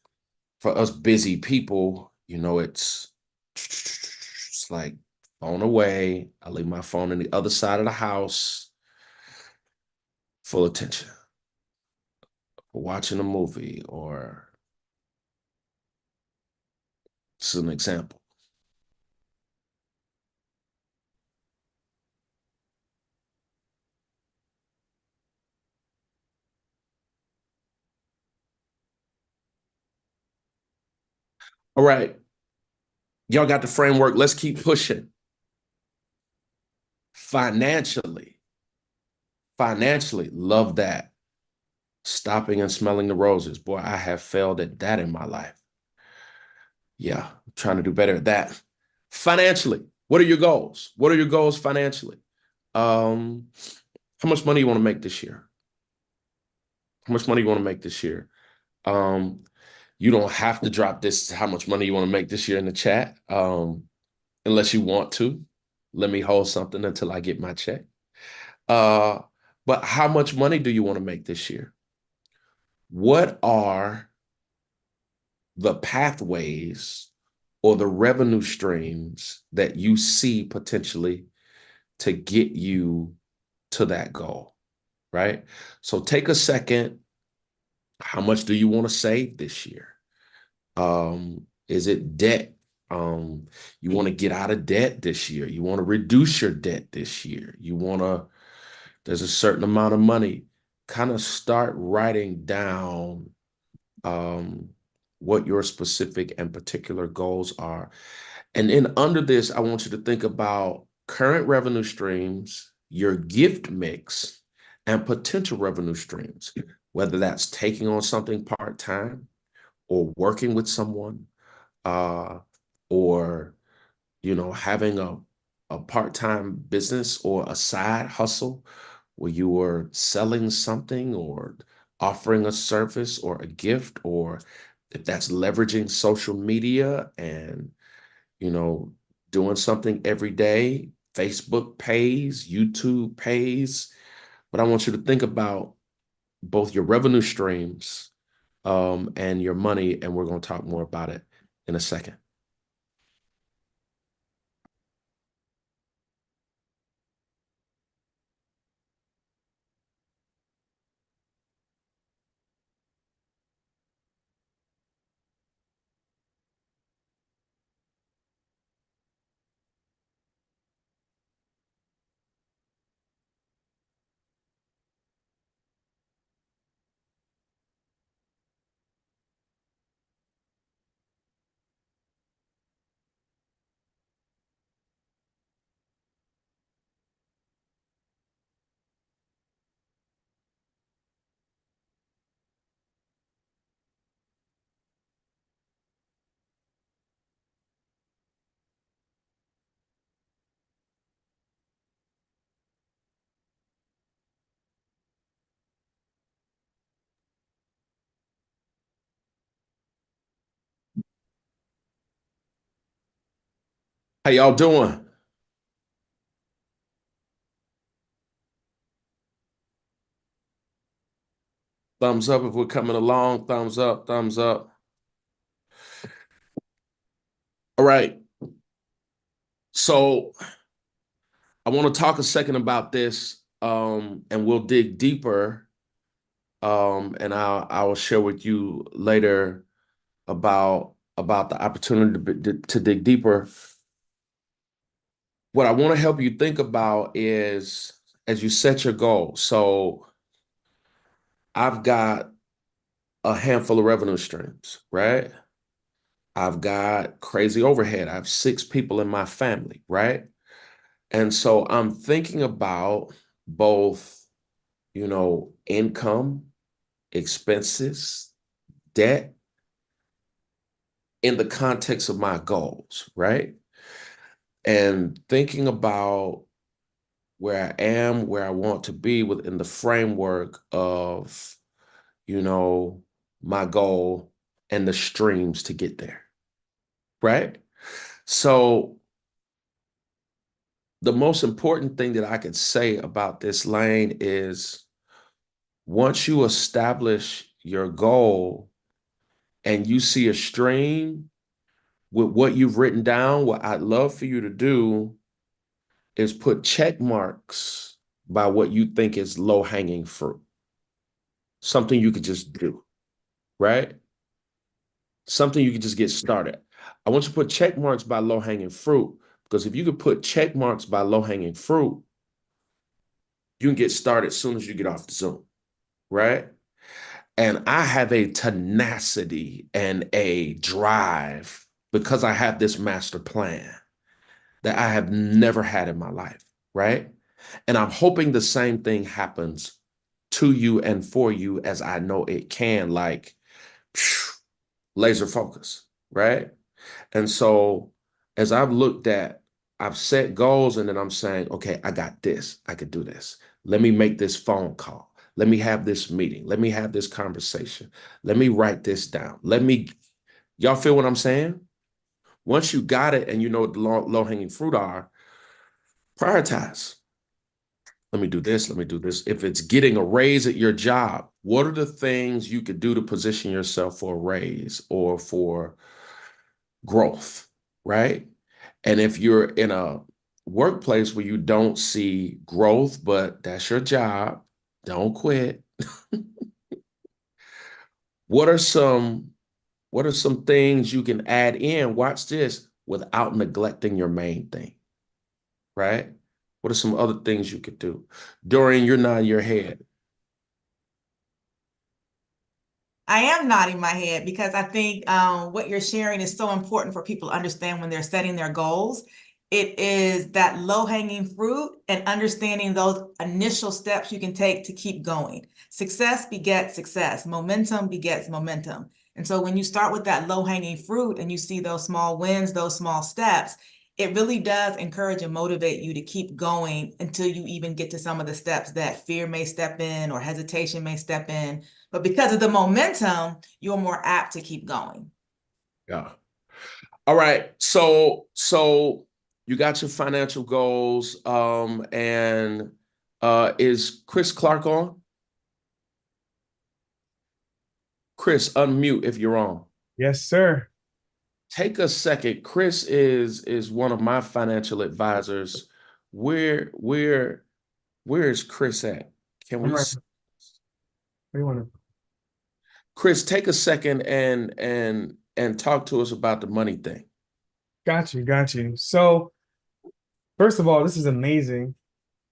[SPEAKER 2] For us busy people, it's like phone away. I leave my phone on the other side of the house, full attention. Watching a movie, or this is an example. All right. Y'all got the framework. Let's keep pushing. Financially, love that. Stopping and smelling the roses. Boy, I have failed at that in my life. Yeah, I'm trying to do better at that. Financially, what are your goals? What are your goals financially? Um, how much money you want to make this year? How much money you want to make this year? Um, you don't have to drop this how much money you want to make this year in the chat, unless you want to. Let me hold something until I get my check. Uh, but how much money do you want to make this year? What are the pathways or the revenue streams that you see potentially to get you to that goal, right? So take a second. How much do you want to save this year? Is it debt? You want to get out of debt this year. You want to reduce your debt this year. There's a certain amount of money. Kind of start writing down um, what your specific and particular goals are. And then under this, I want you to think about current revenue streams, your gift mix, and potential revenue streams, whether that's taking on something part-time or working with someone, uh, or having a part-time business or a side hustle where you are selling something or offering a service or a gift, or if that's leveraging social media and you know doing something every day. Facebook pays, YouTube pays, but I want you to think about both your revenue streams and your money, and we're going to talk more about it in a second. How y'all doing? Thumbs up if we're coming along. Thumbs up, thumbs up. All right. So I want to talk a second about this, and we'll dig deeper. And I will share with you later about the opportunity to dig deeper. What I want to help you think about is as you set your goals. So I've got a handful of revenue streams, right? I've got crazy overhead. I have 6 people in my family, right? And so I'm thinking about both, income, expenses, debt in the context of my goals, right? And thinking about where I am, where I want to be within the framework of, my goal and the streams to get there, right? So the most important thing that I could say about this lane is once you establish your goal and you see a stream with what you've written down, what I'd love for you to do is put check marks by what you think is low hanging fruit, something you could just do, right? Something you could just get started. I want you to put check marks by low hanging fruit because if you could put check marks by low hanging fruit, you can get started as soon as you get off the Zoom, right? And I have a tenacity and a drive because I have this master plan that I have never had in my life, right? And I'm hoping the same thing happens to you and for you as I know it can, like laser focus, right? And so as I've set goals and then I'm saying, okay, I got this. I could do this. Let me make this phone call. Let me have this meeting. Let me have this conversation. Let me write this down. Y'all feel what I'm saying? Once you got it and you know what the low hanging fruit are, prioritize. Let me do this. Let me do this. If it's getting a raise at your job, what are the things you could do to position yourself for a raise or for growth, right? And if you're in a workplace where you don't see growth, but that's your job, don't quit. What are some things you can add in? Watch this without neglecting your main thing, right? What are some other things you could do? Dorian, you're nodding your head.
[SPEAKER 1] I am nodding my head because I think what you're sharing is so important for people to understand when they're setting their goals. It is that low-hanging fruit and understanding those initial steps you can take to keep going. Success begets success. Momentum begets momentum. And so when you start with that low-hanging fruit and you see those small wins, those small steps, it really does encourage and motivate you to keep going until you even get to some of the steps that fear may step in or hesitation may step in. But because of the momentum, you're more apt to keep going.
[SPEAKER 2] Yeah. All right. So you got your financial goals. And is Chris Clark on? Chris, unmute if you're on.
[SPEAKER 3] Yes, sir.
[SPEAKER 2] Take a second. Chris is one of my financial advisors. Where is Chris at? Can
[SPEAKER 3] I'm
[SPEAKER 2] we
[SPEAKER 3] right. What do you want to?
[SPEAKER 2] Chris, take a second and talk to us about the money thing.
[SPEAKER 3] Got you, got you. So, first of all, this is amazing,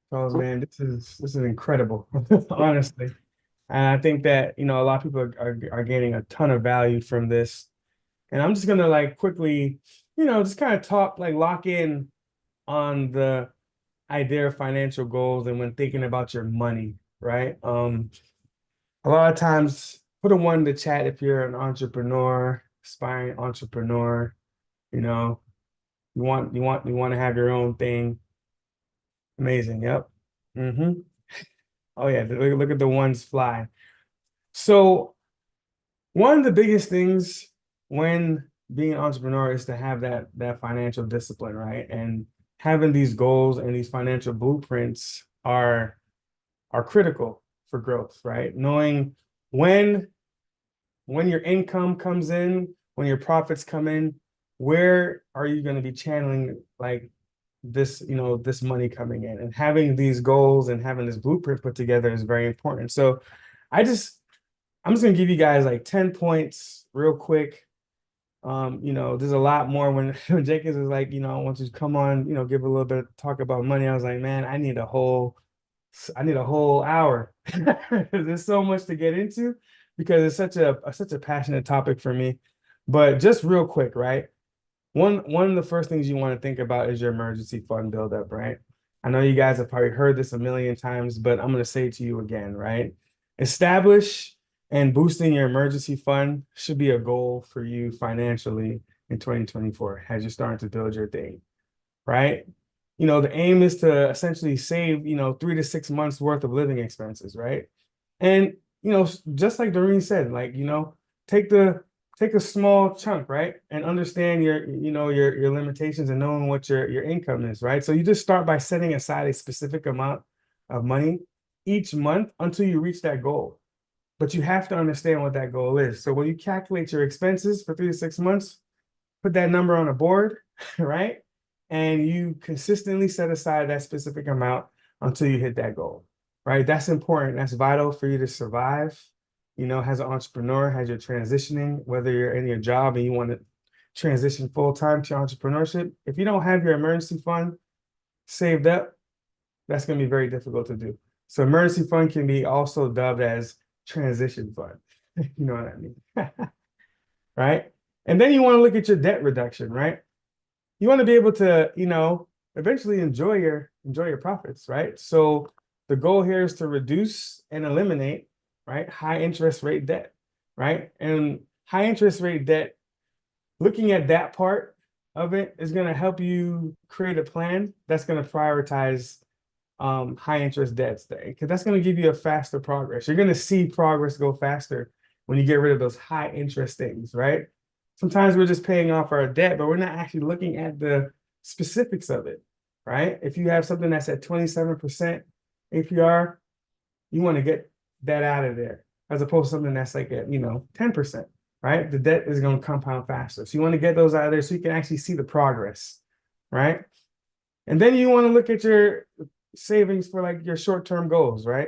[SPEAKER 3] Charles, man. This is incredible, honestly. And I think that, a lot of people are gaining a ton of value from this. And I'm just gonna like quickly, just kind of talk, like lock in on the idea of financial goals and when thinking about your money, right? A lot of times, put a one in the chat if you're an entrepreneur, aspiring entrepreneur, you know, you want to have your own thing. Amazing. Yep. Oh yeah, look at the ones fly. So one of the biggest things when being an entrepreneur is to have that financial discipline, right? And having these goals and these financial blueprints are critical for growth, right? Knowing when your income comes in, when your profits come in, where are you going to be channeling like this, this money coming in. And having these goals and having this blueprint put together is very important. So I just I'm just gonna give you guys like 10 points real quick. There's a lot more when, when Jenkins was like, I want you to come on, give a little bit of talk about money. I was like, man, I need a whole hour. There's so much to get into because it's such a passionate topic for me. But just real quick, right? One of the first things you want to think about is your emergency fund buildup, right? I know you guys have probably heard this a million times, but I'm going to say it to you again, right? Establish and boosting your emergency fund should be a goal for you financially in 2024 as you're starting to build your thing, right? The aim is to essentially save, 3 to 6 months worth of living expenses, right? And, just like Doreen said, like, take the take a small chunk, right? And understand your limitations and knowing what your income is, right? So you just start by setting aside a specific amount of money each month until you reach that goal. But you have to understand what that goal is. So when you calculate your expenses for 3 to 6 months, put that number on a board, right? And you consistently set aside that specific amount until you hit that goal, right? That's important. That's vital for you to survive. As an entrepreneur, as you're transitioning, whether you're in your job and you want to transition full time to entrepreneurship, if you don't have your emergency fund saved up, that's going to be very difficult to do. So emergency fund can be also dubbed as transition fund. You know what I mean? Right? And then you want to look at your debt reduction, right? You want to be able to, eventually enjoy your profits, right? So the goal here is to reduce and eliminate, right, high interest rate debt, right? And high interest rate debt, looking at that part of it is going to help you create a plan that's going to prioritize high interest debts there, because that's going to give you a faster progress. You're going to see progress go faster when you get rid of those high interest things, right? Sometimes we're just paying off our debt, but we're not actually looking at the specifics of it, right? If you have something that's at 27% APR, you want to get that out of there, as opposed to something that's like at 10%, right? The debt is going to compound faster. So you want to get those out of there so you can actually see the progress, right? And then you want to look at your savings for like your short-term goals, right?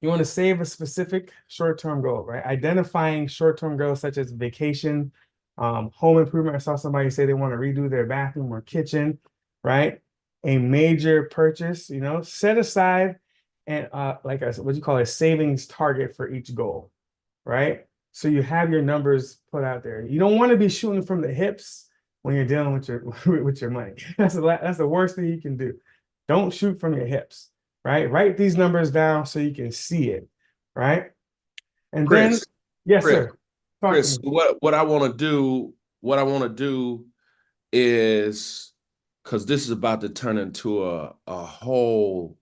[SPEAKER 3] You want to save a specific short-term goal, right? Identifying short-term goals such as vacation, home improvement. I saw somebody say they want to redo their bathroom or kitchen, right? A major purchase, set aside and like what you call a savings target for each goal, right? So you have your numbers put out there. You don't want to be shooting from the hips when you're dealing with your with your money. That's the worst thing you can do. Don't shoot from your hips, right? Write these numbers down so you can see it, right? And then,
[SPEAKER 2] Chris,
[SPEAKER 3] yes,
[SPEAKER 2] Chris,
[SPEAKER 3] sir. Talk to
[SPEAKER 2] Chris,
[SPEAKER 3] me.
[SPEAKER 2] what I want to do is, because this is about to turn into a whole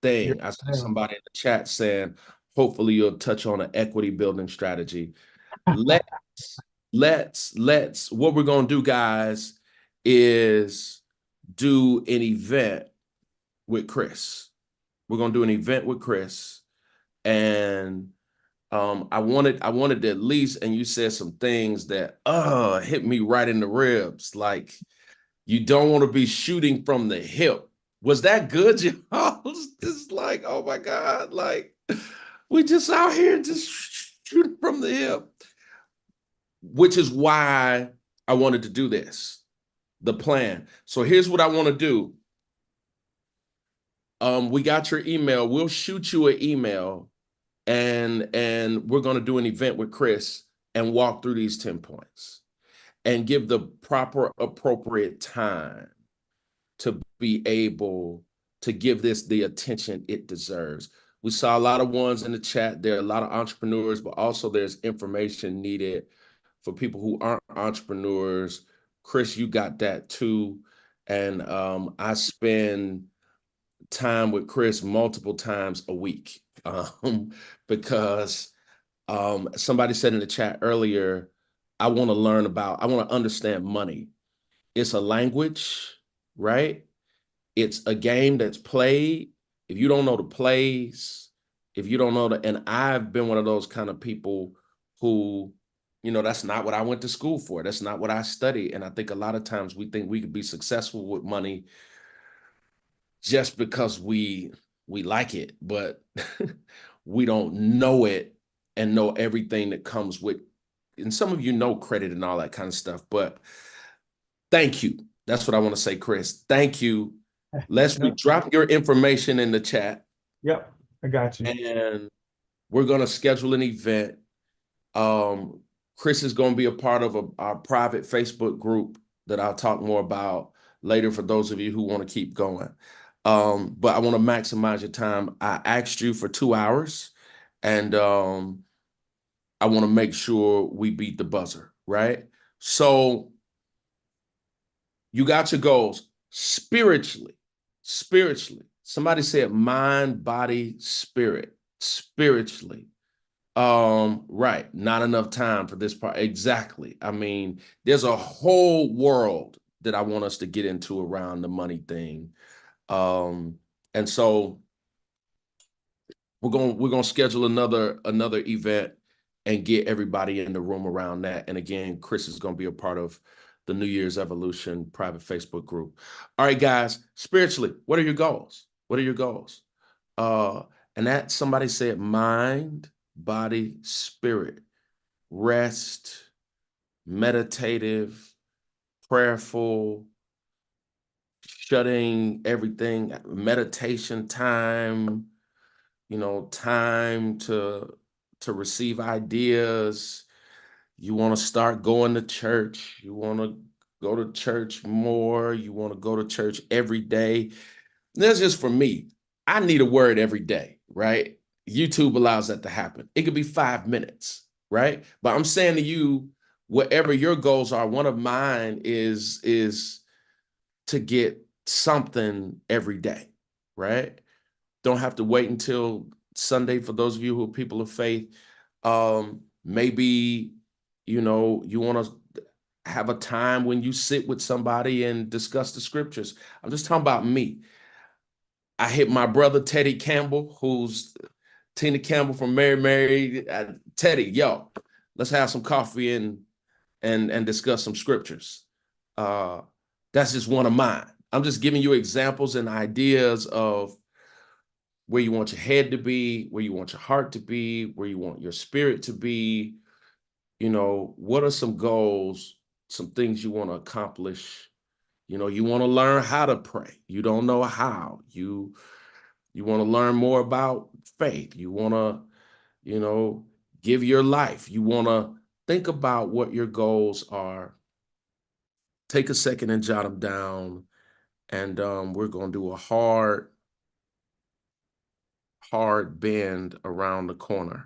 [SPEAKER 3] You're
[SPEAKER 2] thing. I saw
[SPEAKER 3] down.
[SPEAKER 2] somebody in the chat saying, hopefully you'll touch on an equity building strategy. Let's what we're gonna do, guys, is do an event with Chris. We're gonna do an event with Chris, and I wanted to at least, and you said some things that hit me right in the ribs. Like, you don't want to be shooting from the hip. Was that good, y'all? It's like, oh my God, like we just out here just shooting from the hip. Which is why I wanted to do this, the plan. So here's what I want to do. We got your email. We'll shoot you an email, and we're going to do an event with Chris and walk through these 10 points and give the proper appropriate time to be able to give this the attention it deserves. We saw a lot of ones in the chat. There are a lot of entrepreneurs, but also there's information needed for people who aren't entrepreneurs. Chris, you got that too. And I spend time with Chris multiple times a week, because somebody said in the chat earlier, I want to understand money. It's a language, right? It's a game that's played. If you don't know the plays, if you don't know and I've been one of those kind of people who That's not what I went to school for. That's not what I studied. And I think a lot of times we think we could be successful with money just because we like it, but we don't know it and know everything that comes with. And some of you know credit and all that kind of stuff, but thank you. That's what I want to say, Chris. Thank you. Leslie,
[SPEAKER 3] Yep.
[SPEAKER 2] drop your information in the chat,
[SPEAKER 3] Yep. I got you.
[SPEAKER 2] and we're going to schedule an event. Um, Chris is going to be a part of our private Facebook group that I'll talk more about later for those of you who want to keep going. But I want to maximize your time. I asked you for 2 hours, and I want to make sure we beat the buzzer, right? So you got your goals spiritually. Spiritually. Somebody said mind, body, spirit. Spiritually. Right. Not enough time for this part. Exactly. I mean, there's a whole world that I want us to get into around the money thing. And so we're gonna schedule another event and get everybody in the room around that. And again, Chris is gonna be a part of the New Year's Evolution private Facebook group. All right, guys, spiritually, what are your goals? What are your goals? Uh, and that somebody said mind, body, spirit, rest, meditative, prayerful, shutting everything, meditation time, time to receive ideas. You want to start going to church. You want to go to church more. You want to go to church every day. That's just for me. I need a word every day, right? YouTube allows that to happen. It could be 5 minutes, right? But I'm saying to you, whatever your goals are, one of mine is to get something every day, right? Don't have to wait until Sunday for those of you who are people of faith. Maybe you want to have a time when you sit with somebody and discuss the scriptures. I'm just talking about me. I hit my brother Teddy Campbell, who's Tina Campbell from Mary. Teddy, yo, let's have some coffee and discuss some scriptures. Uh, that's just one of mine. I'm just giving you examples and ideas of where you want your head to be, where you want your heart to be, where you want your spirit to be. What are some goals, some things you want to accomplish? You want to learn how to pray. You don't know how. You want to learn more about faith. You want to, give your life. You want to think about what your goals are. Take a second and jot them down. And we're going to do a hard bend around the corner.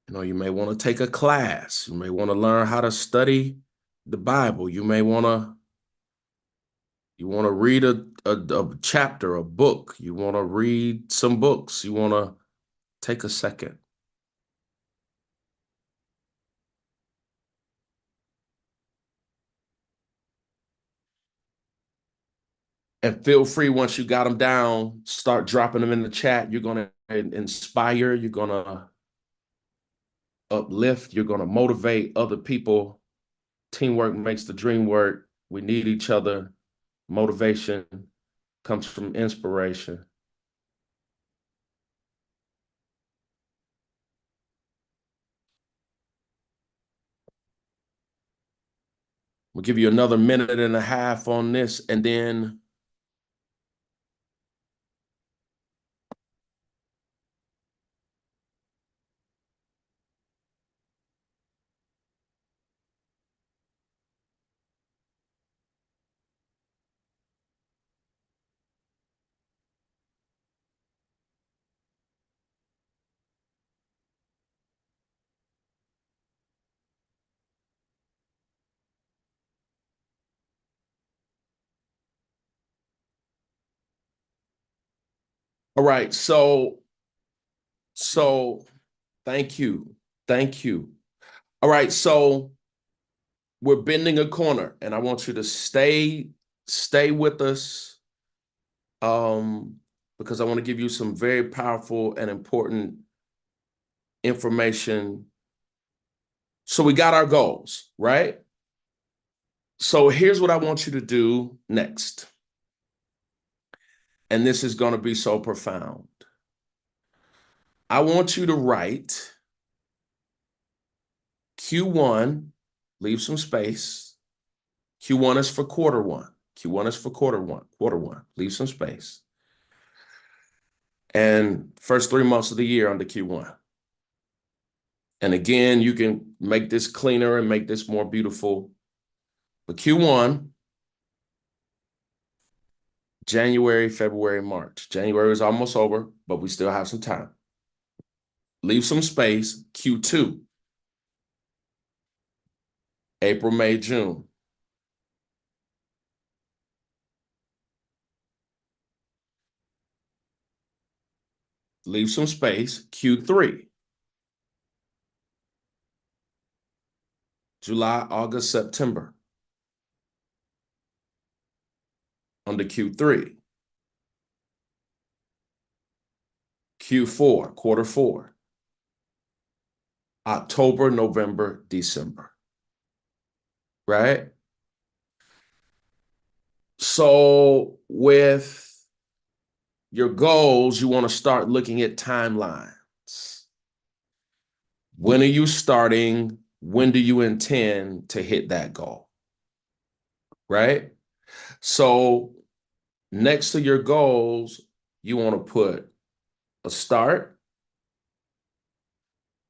[SPEAKER 2] You may want to take a class. You may want to learn how to study the Bible. You want to read a chapter, a book. You want to read some books. You want to take a second. And feel free, once you got them down, start dropping them in the chat. You're going to inspire, you're going to uplift, you're going to motivate other people. Teamwork makes the dream work. We need each other. Motivation comes from inspiration. We'll give you another minute and a half on this, and then all right. So thank you. Thank you. All right. So we're bending a corner, and I want you to stay with us, because I want to give you some very powerful and important information. So we got our goals, right? So here's what I want you to do next. And this is going to be so profound. I want you to write Q1, leave some space. Q1 is for quarter one. Q1 is for quarter one, leave some space. And first 3 months of the year under Q1. And again, you can make this cleaner and make this more beautiful. But Q1, January, February, March. January is almost over, but we still have some time. Leave some space. Q2, April, May, June. Leave some space. Q3, July, August, September. Under Q3. Q4, quarter four. October, November, December. Right? So with your goals, you want to start looking at timelines. When are you starting? When do you intend to hit that goal? Right? So next to your goals, you want to put a start.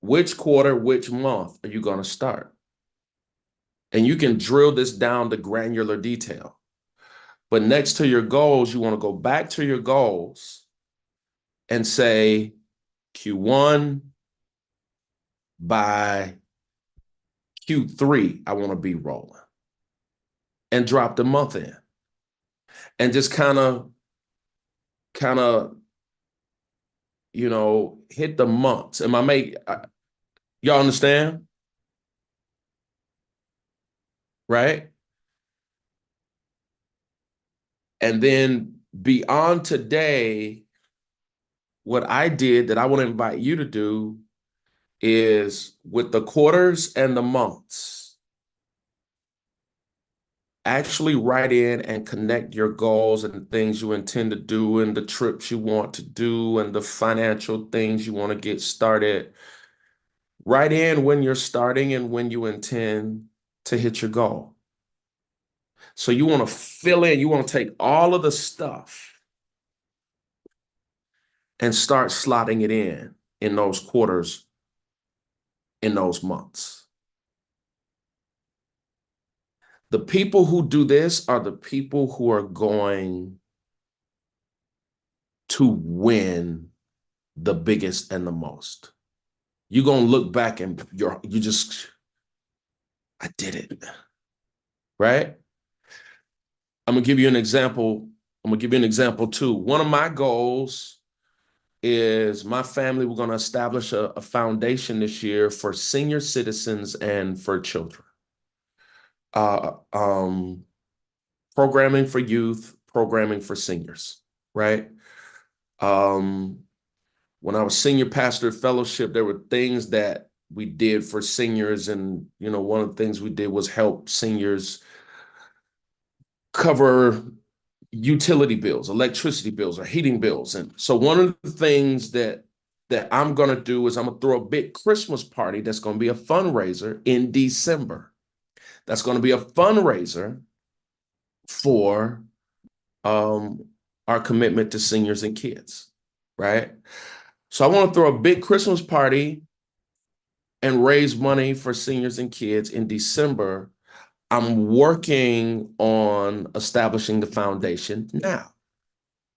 [SPEAKER 2] Which quarter, which month are you going to start? And you can drill this down to granular detail. But next to your goals, you want to go back to your goals and say Q1 by Q3, I want to be rolling, and drop the month in and just kind of, hit the months. Y'all understand? Right? And then beyond today, what I did that I want to invite you to do is with the quarters and the months, actually write in and connect your goals and the things you intend to do and the trips you want to do and the financial things you want to get started. Write in when you're starting and when you intend to hit your goal. So you want to fill in, you want to take all of the stuff and start slotting it in those quarters, in those months. The people who do this are the people who are going to win the biggest and the most. You're going to look back and I did it. Right? I'm going to give you an example. I'm going to give you an example too. One of my goals is my family, we're going to establish a foundation this year for senior citizens and for children. Programming for youth, programming for seniors, right? When I was senior pastor fellowship, there were things that we did for seniors. And, one of the things we did was help seniors cover utility bills, electricity bills, or heating bills. And so one of the things that I'm going to do is I'm going to throw a big Christmas party that's going to be a fundraiser in December. That's going to be a fundraiser for our commitment to seniors and kids, right? So I want to throw a big Christmas party and raise money for seniors and kids in December. I'm working on establishing the foundation now,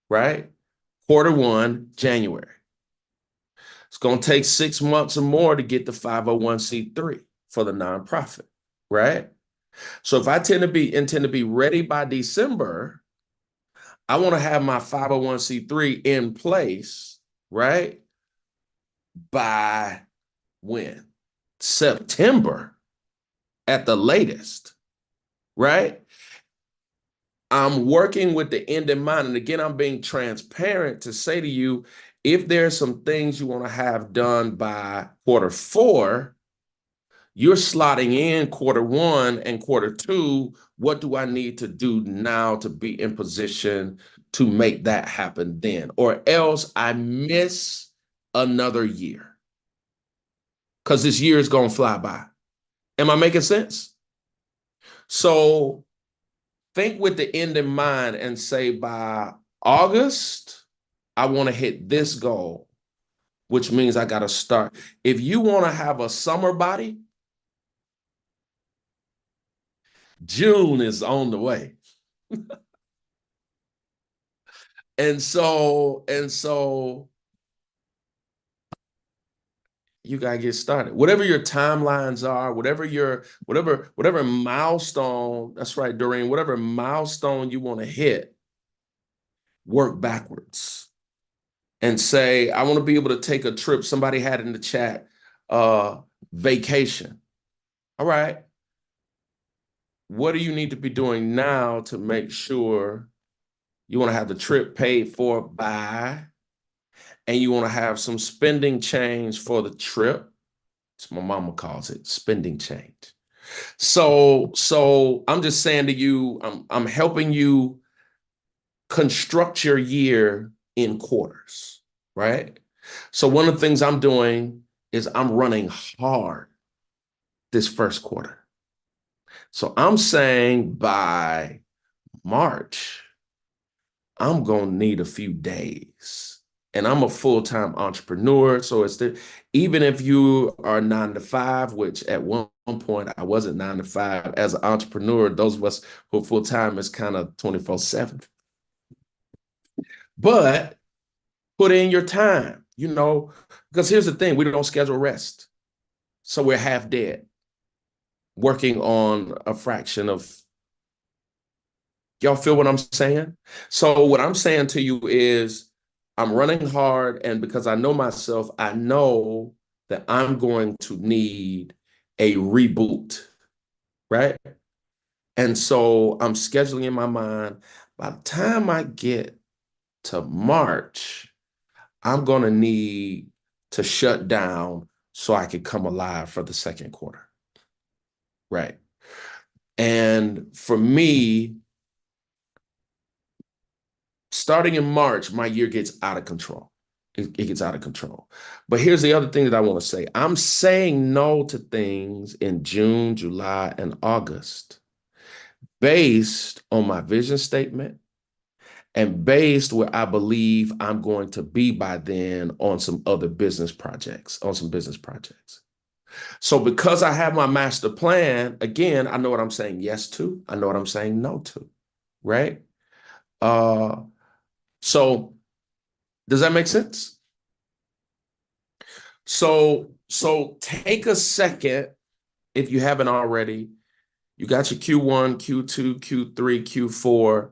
[SPEAKER 2] right? Quarter one, January. It's going to take 6 months or more to get the 501c3 for the nonprofit, right? So if I intend to be ready by December, I want to have my 501c3 in place, right? By when? September. at the latest, right? I'm working with the end in mind. And again, I'm being transparent to say to you, if there's some things you want to have done by quarter 4, you're slotting in quarter 1 and quarter 2. What do I need to do now to be in position to make that happen then? Or else I miss another year because this year is going to fly by. Am I making sense? So think with the end in mind and say by August, I want to hit this goal, which means I got to start. If you want to have a summer body, June is on the way. And so you got to get started. Whatever your timelines are, whatever milestone, that's right, Doreen, whatever milestone you want to hit, work backwards and say, I want to be able to take a trip. Somebody had in the chat, vacation. All right. What do you need to be doing now to make sure you want to have the trip paid for by, and you want to have some spending change for the trip? It's my mama calls it spending change. So I'm just saying to you, I'm helping you construct your year in quarters, right? So one of the things I'm doing is I'm running hard this first quarter. So I'm saying by March, I'm going to need a few days. And I'm a full-time entrepreneur. So even if you are 9 to 5, which at one point I wasn't 9 to 5 as an entrepreneur, those of us who are full-time is kind of 24/7. But put in your time, because here's the thing, we don't schedule rest. So we're half dead, working on a fraction of. Y'all feel what I'm saying? So what I'm saying to you is I'm running hard, and because I know myself, I know that I'm going to need a reboot, right? And so I'm scheduling in my mind, by the time I get to March, I'm going to need to shut down so I can come alive for the second quarter, right? And for me, starting in March, my year gets out of control. It gets out of control. But here's the other thing that I want to say. I'm saying no to things in June, July, and August based on my vision statement and based where I believe I'm going to be by then on some business projects. So because I have my master plan, again, I know what I'm saying yes to. I know what I'm saying no to, right? So does that make sense? So take a second, if you haven't already. You got your Q1, Q2, Q3, Q4.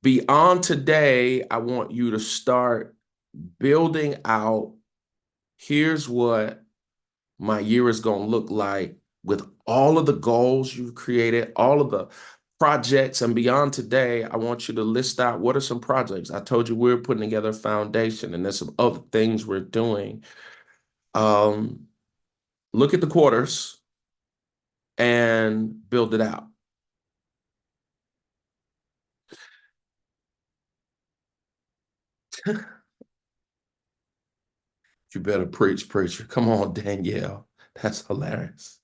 [SPEAKER 2] Beyond today, I want you to start building out, here's what my year is going to look like with all of the goals you've created, all of the projects. And beyond today, I want you to list out what are some projects. I told you we're putting together a foundation, and there's some other things we're doing. Look at the quarters and build it out. You better preach, preacher. Come on, Danielle. That's hilarious.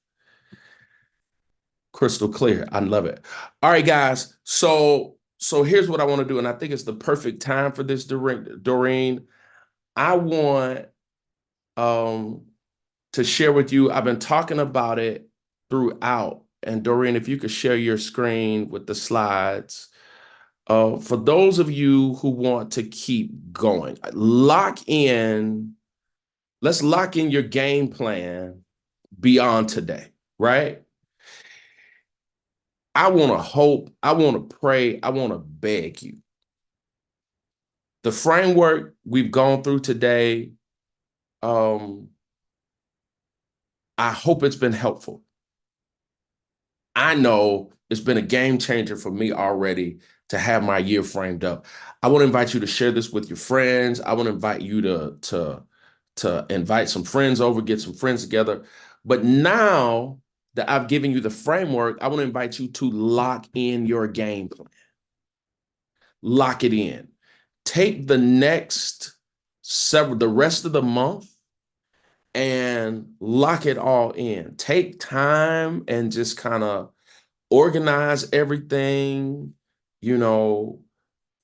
[SPEAKER 2] Crystal clear. I love it. All right, guys. So here's what I want to do, and I think it's the perfect time for this, Doreen. I want to share with you. I've been talking about it throughout. And Doreen, if you could share your screen with the slides. For those of you who want to keep going, let's lock in your game plan beyond today, right? I want to hope, I want to pray, I want to beg you. The framework we've gone through today, I hope it's been helpful. I know it's been a game changer for me already to have my year framed up. I want to invite you to share this with your friends. I want to invite you to invite some friends over, get some friends together. But now that I've given you the framework, I want to invite you to lock in your game plan. Lock it in. Take the rest of the month and lock it all in. Take time and just kind of organize everything, you know,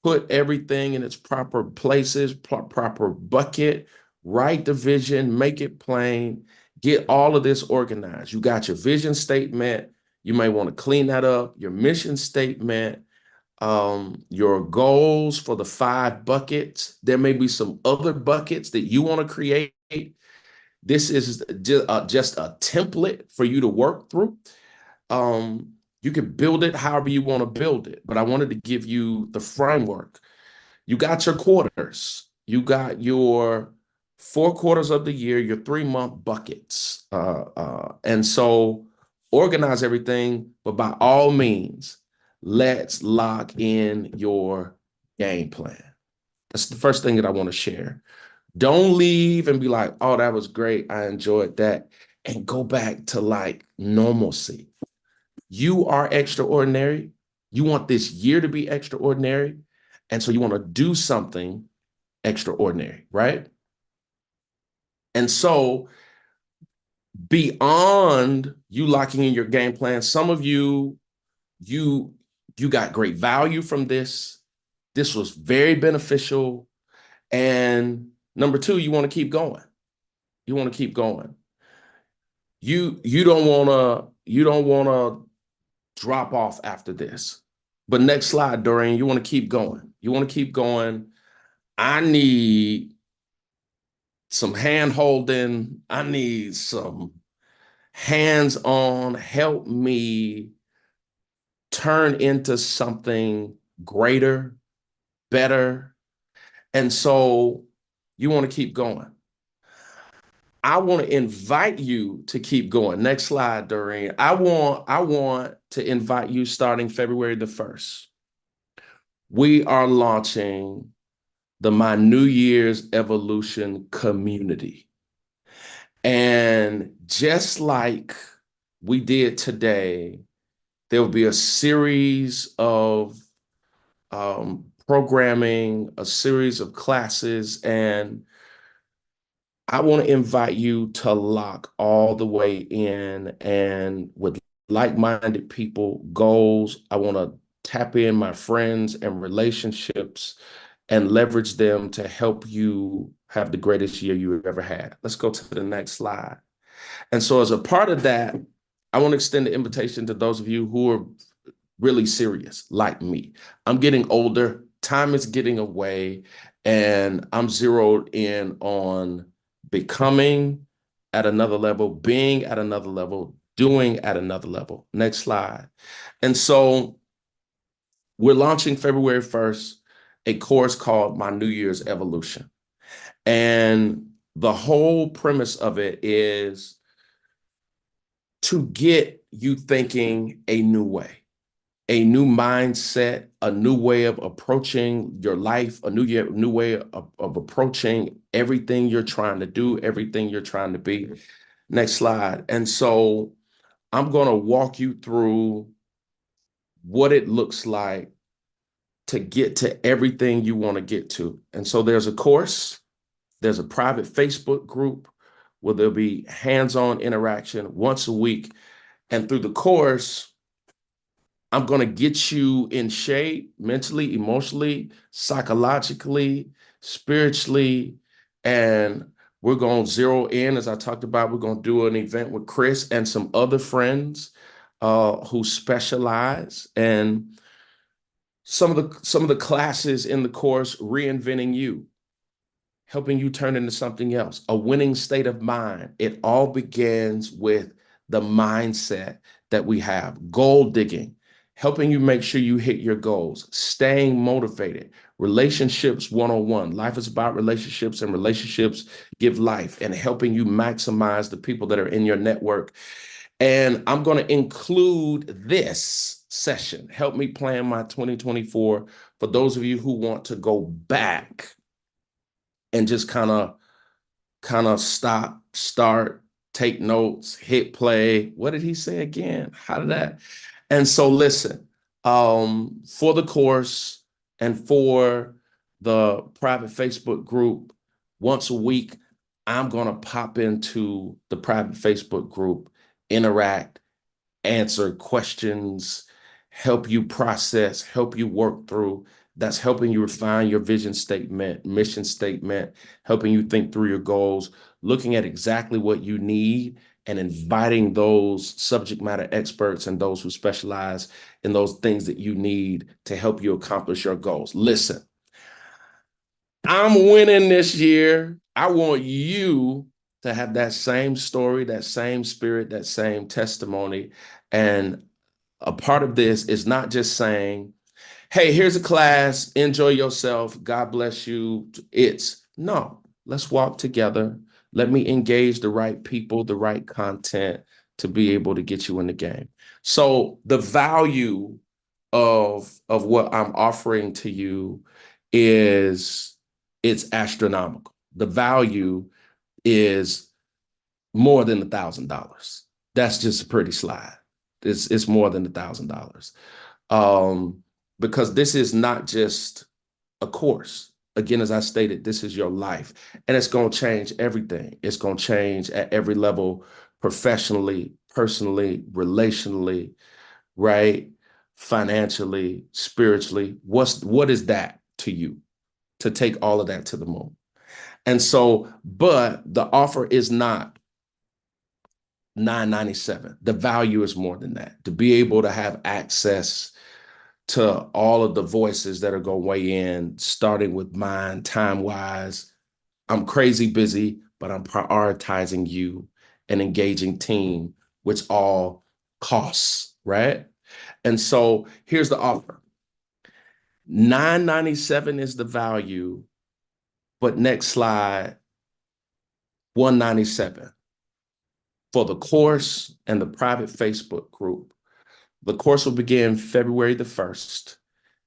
[SPEAKER 2] put everything in its proper places, proper bucket, write the vision, make it plain, get all of this organized. You got your vision statement. You may want to clean that up, your mission statement, your goals for the 5 buckets. There may be some other buckets that you want to create. This is just a template for you to work through. You can build it however you want to build it, but I wanted to give you the framework. You got your quarters. You got your 4 quarters of the year, your 3-month buckets. And so organize everything, but by all means, let's lock in your game plan. That's the first thing that I want to share. Don't leave and be like, oh, that was great. I enjoyed that. And go back to like normalcy. You are extraordinary. You want this year to be extraordinary. And so you want to do something extraordinary, right? And so beyond you locking in your game plan, some of you got great value from this. This was very beneficial. And number 2, you want to keep going. You want to keep going. You don't want to drop off after this. But next slide, Doreen, you want to keep going. You want to keep going. I need some hand holding. I need some hands on. Help me turn into something greater, better. And so you want to keep going. I want to invite you to keep going. Next slide, Doreen. I want to invite you starting February the 1st. We are launching My New Year's Evolution community. And just like we did today, there will be a series of programming, a series of classes, and I want to invite you to lock all the way in, and with like-minded people, goals. I want to tap in my friends and relationships and leverage them to help you have the greatest year you've ever had. Let's go to the next slide. And so as a part of that, I want to extend the invitation to those of you who are really serious, like me. I'm getting older, time is getting away, and I'm zeroed in on becoming at another level, being at another level, doing at another level. Next slide. And so we're launching February 1st a course called My New Year's Evolution. And the whole premise of it is to get you thinking a new way, a new mindset, a new way of approaching your life, a new way of approaching everything you're trying to do, everything you're trying to be. Next slide. And so I'm going to walk you through what it looks like to get to everything you want to get to. And so there's a course, there's a private Facebook group where there'll be hands-on interaction once a week. And through the course, I'm going to get you in shape mentally, emotionally, psychologically, spiritually, and we're going to zero in, as I talked about. We're going to do an event with Chris and some other friends who specialize. And some of the classes in the course, reinventing you, helping you turn into something else, a winning state of mind. It all begins with the mindset that we have. Goal digging, helping you make sure you hit your goals, staying motivated, relationships 101. Life is about relationships, and relationships give life, and helping you maximize the people that are in your network. And I'm going to include this session. Help me plan my 2024 for those of you who want to go back and just kind of stop, start, take notes, hit play. What did he say again? How did that? And so listen, for the course and for the private Facebook group, once a week, I'm gonna pop into the private Facebook group, interact, answer questions, help you process, help you work through. That's helping you refine your vision statement, mission statement, helping you think through your goals, looking at exactly what you need and inviting those subject matter experts and those who specialize in those things that you need to help you accomplish your goals. Listen, I'm winning this year. I want you to have that same story, that same spirit, that same testimony. And a part of this is not just saying, hey, here's a class, enjoy yourself, God bless you. It's no, let's walk together. Let me engage the right people, the right content to be able to get you in the game. So the value of what I'm offering to you is it's astronomical. The value is more than $1,000. That's just a pretty slide. It's more than $1,000. Because this is not just a course. Again, as I stated, this is your life, and it's going to change everything. It's going to change at every level, professionally, personally, relationally, right? Financially, spiritually. What is that to you to take all of that to the moon? And so, but the offer is not $997. The value is more than that. To be able to have access to all of the voices that are going to weigh in, starting with mine, time-wise. I'm crazy busy, but I'm prioritizing you and engaging team, which all costs, right? And so here's the offer. $997 is the value, but next slide, $197 for the course and the private Facebook group. The course will begin February the 1st.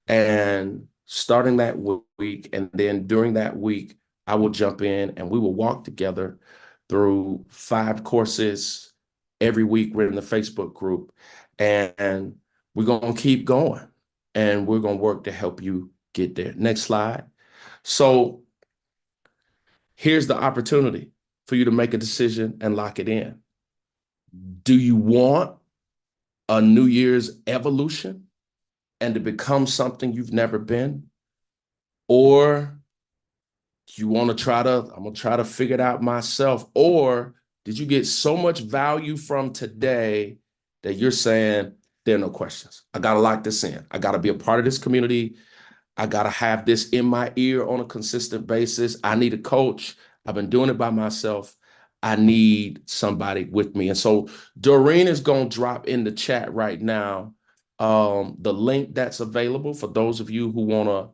[SPEAKER 2] And starting that week, and then during that week, I will jump in and we will walk together through 5 courses every week. We're in the Facebook group and we're going to keep going and we're going to work to help you get there. Next slide. So here's the opportunity for you to make a decision and lock it in. Do you want a New Year's evolution and to become something you've never been? Or do you want to I'm going to try to figure it out myself? Or did you get so much value from today that you're saying, there are no questions. I got to lock this in. I got to be a part of this community. I got to have this in my ear on a consistent basis. I need a coach. I've been doing it by myself. I need somebody with me. And so Doreen is going to drop in the chat right now the link that's available for those of you who want to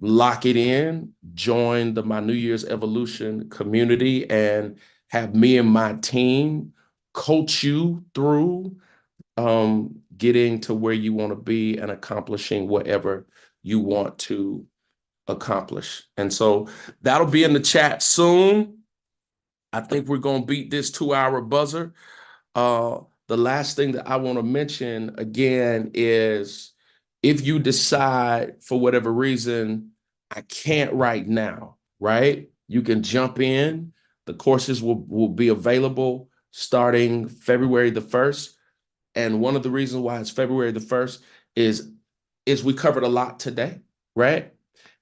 [SPEAKER 2] lock it in, join the My New Year's Evolution community, and have me and my team coach you through getting to where you want to be and accomplishing whatever you want to accomplish. And so that'll be in the chat soon. I think we're going to beat this 2-hour buzzer. The last thing that I want to mention again is if you decide for whatever reason, I can't right now, right? You can jump in. The courses will be available starting February the 1st. And one of the reasons why it's February the 1st is we covered a lot today, right?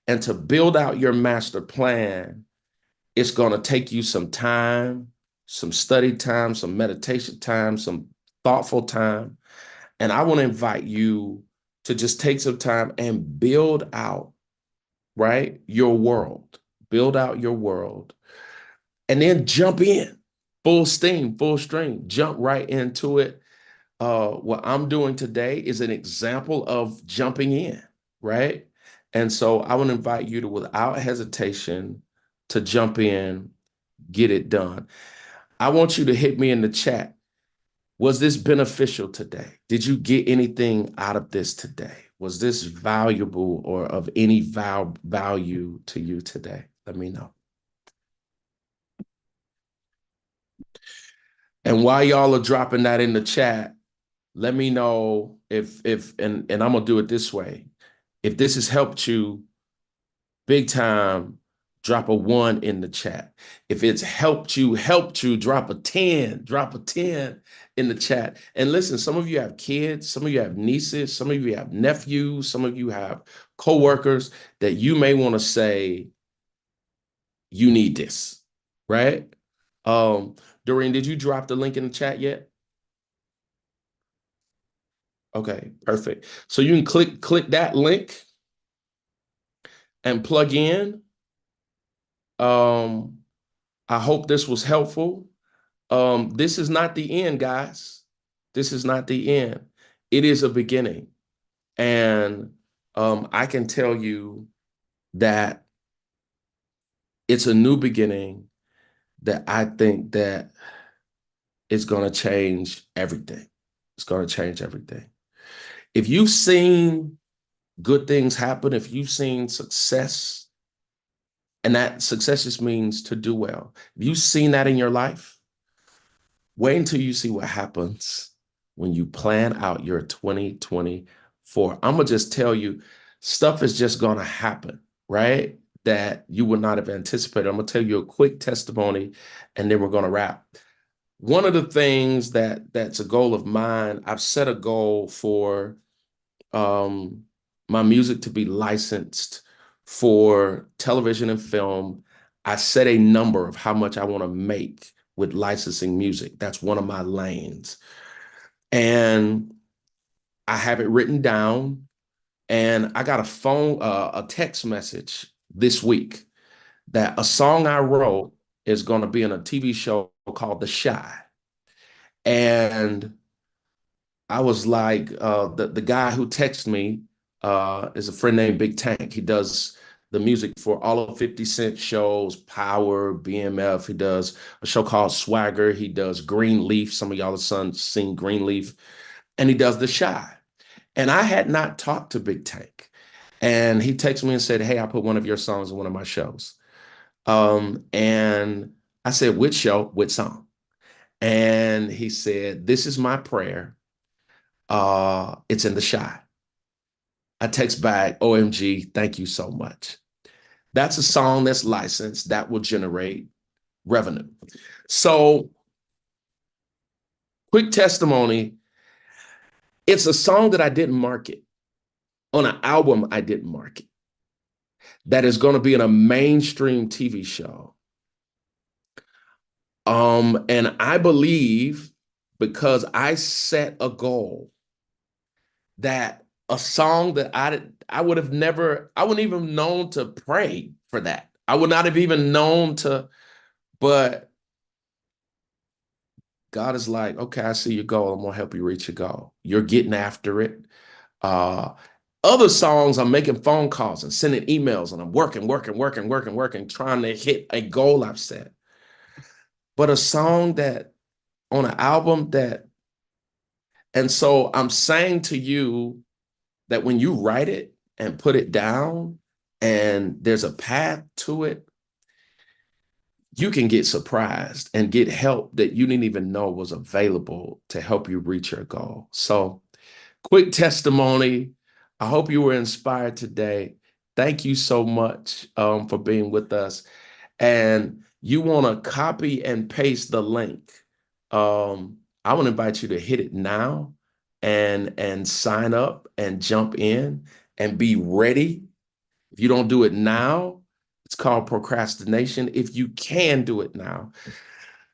[SPEAKER 2] And to build out your master plan, it's going to take you some time, some study time, some meditation time, some thoughtful time. And I want to invite you to just take some time and build out, right, your world. Build out your world and then jump in full steam, full stream, jump right into it. What I'm doing today is an example of jumping in, right? And so I want to invite you to, without hesitation, to jump in, get it done. I want you to hit me in the chat. Was this beneficial today? Did you get anything out of this today? Was this valuable or of any value to you today? Let me know. And while y'all are dropping that in the chat, let me know and I'm gonna do it this way. If this has helped you big time, drop a 1 in the chat. If it's helped you, drop a 10, in the chat. And listen, some of you have kids, some of you have nieces, some of you have nephews, some of you have coworkers that you may want to say, you need this, right? Doreen, did you drop the link in the chat yet? Okay, perfect. So you can click that link and plug in. I hope this was helpful. This is not the end, guys. This is not the end. It is a beginning. And I can tell you that it's a new beginning that I think that is going to change everything. It's going to change everything. If you've seen good things happen, if you've seen success, and that success just means to do well. If you've seen that in your life, wait until you see what happens when you plan out your 2024. I'm going to just tell you, stuff is just going to happen, right? That you would not have anticipated. I'm going to tell you a quick testimony, and then we're going to wrap. One of the things that's a goal of mine, I've set a goal for my music to be licensed for television and film. I set a number of how much I want to make with licensing music. That's one of my lanes. And I have it written down. And I got a text message this week that a song I wrote is going to be in a TV show called The Shy. And I was like, the guy who texted me is a friend named Big Tank. He does the music for all of 50 Cent shows, Power, BMF. He does a show called Swagger. He does Greenleaf. Some of y'all have seen Greenleaf. And he does The Shy. And I had not talked to Big Tank. And he texted me and said, hey, I put one of your songs in one of my shows. And I said, which show, which song? And he said, this is my prayer. It's in The Shy. I text back, OMG, thank you so much. That's a song that's licensed that will generate revenue. So, quick testimony. It's a song that I didn't market on an album I didn't market that is going to be in a mainstream TV show. And I believe because I set a goal that a song that I would have never, I wouldn't even known to pray for that. I would not have even known to, but God is like, okay, I see your goal. I'm gonna help you reach your goal. You're getting after it. Other songs, I'm making phone calls and sending emails, and I'm working, trying to hit a goal I've set. But a song that on an album that, and so I'm saying to you that when you write it and put it down and there's a path to it, you can get surprised and get help that you didn't even know was available to help you reach your goal. So, quick testimony. I hope you were inspired today. Thank you so much for being with us. And you want to copy and paste the link. I want to invite you to hit it now and sign up and jump in and be ready. If you don't do it now, it's called procrastination. If you can do it now,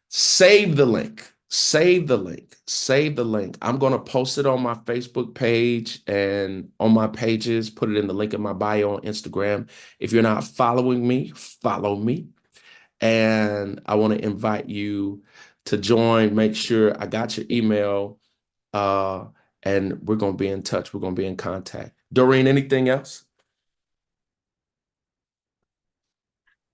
[SPEAKER 2] save the link. Save the link. Save the link. I'm going to post it on my Facebook page and on my pages, put it in the link in my bio on Instagram. If you're not following me, follow me. And I want to invite you to join. Make sure I got your email. And we're going to be in touch. We're going to be in contact. Doreen, anything else?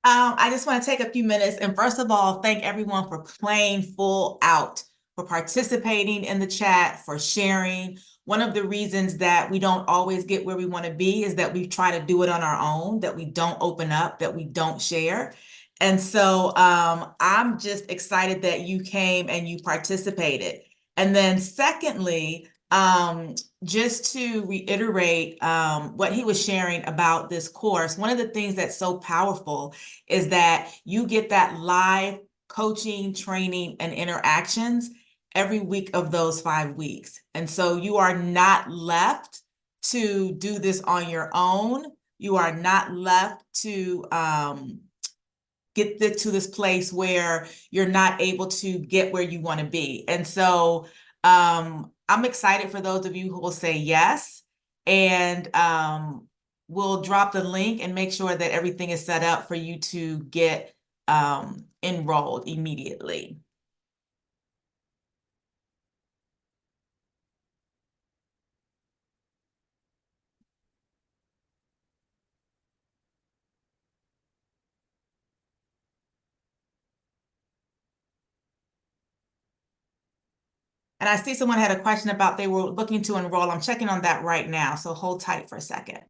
[SPEAKER 1] I just want to take a few minutes and first of all, thank everyone for playing full out for participating in the chat, for sharing. One of the reasons that we don't always get where we want to be is that we try to do it on our own, that we don't open up, that we don't share. And so I'm just excited that you came and you participated. And then secondly, just to reiterate what he was sharing about this course, one of the things that's so powerful is that you get that live coaching, training, and interactions every week of those 5 weeks. And so you are not left to do this on your own. You are not left to get to this place where you're not able to get where you want to be. And so I'm excited for those of you who will say yes. And we'll drop the link and make sure that everything is set up for you to get enrolled immediately. And I see someone had a question about they were looking to enroll. I'm checking on that right now, so hold tight for a second.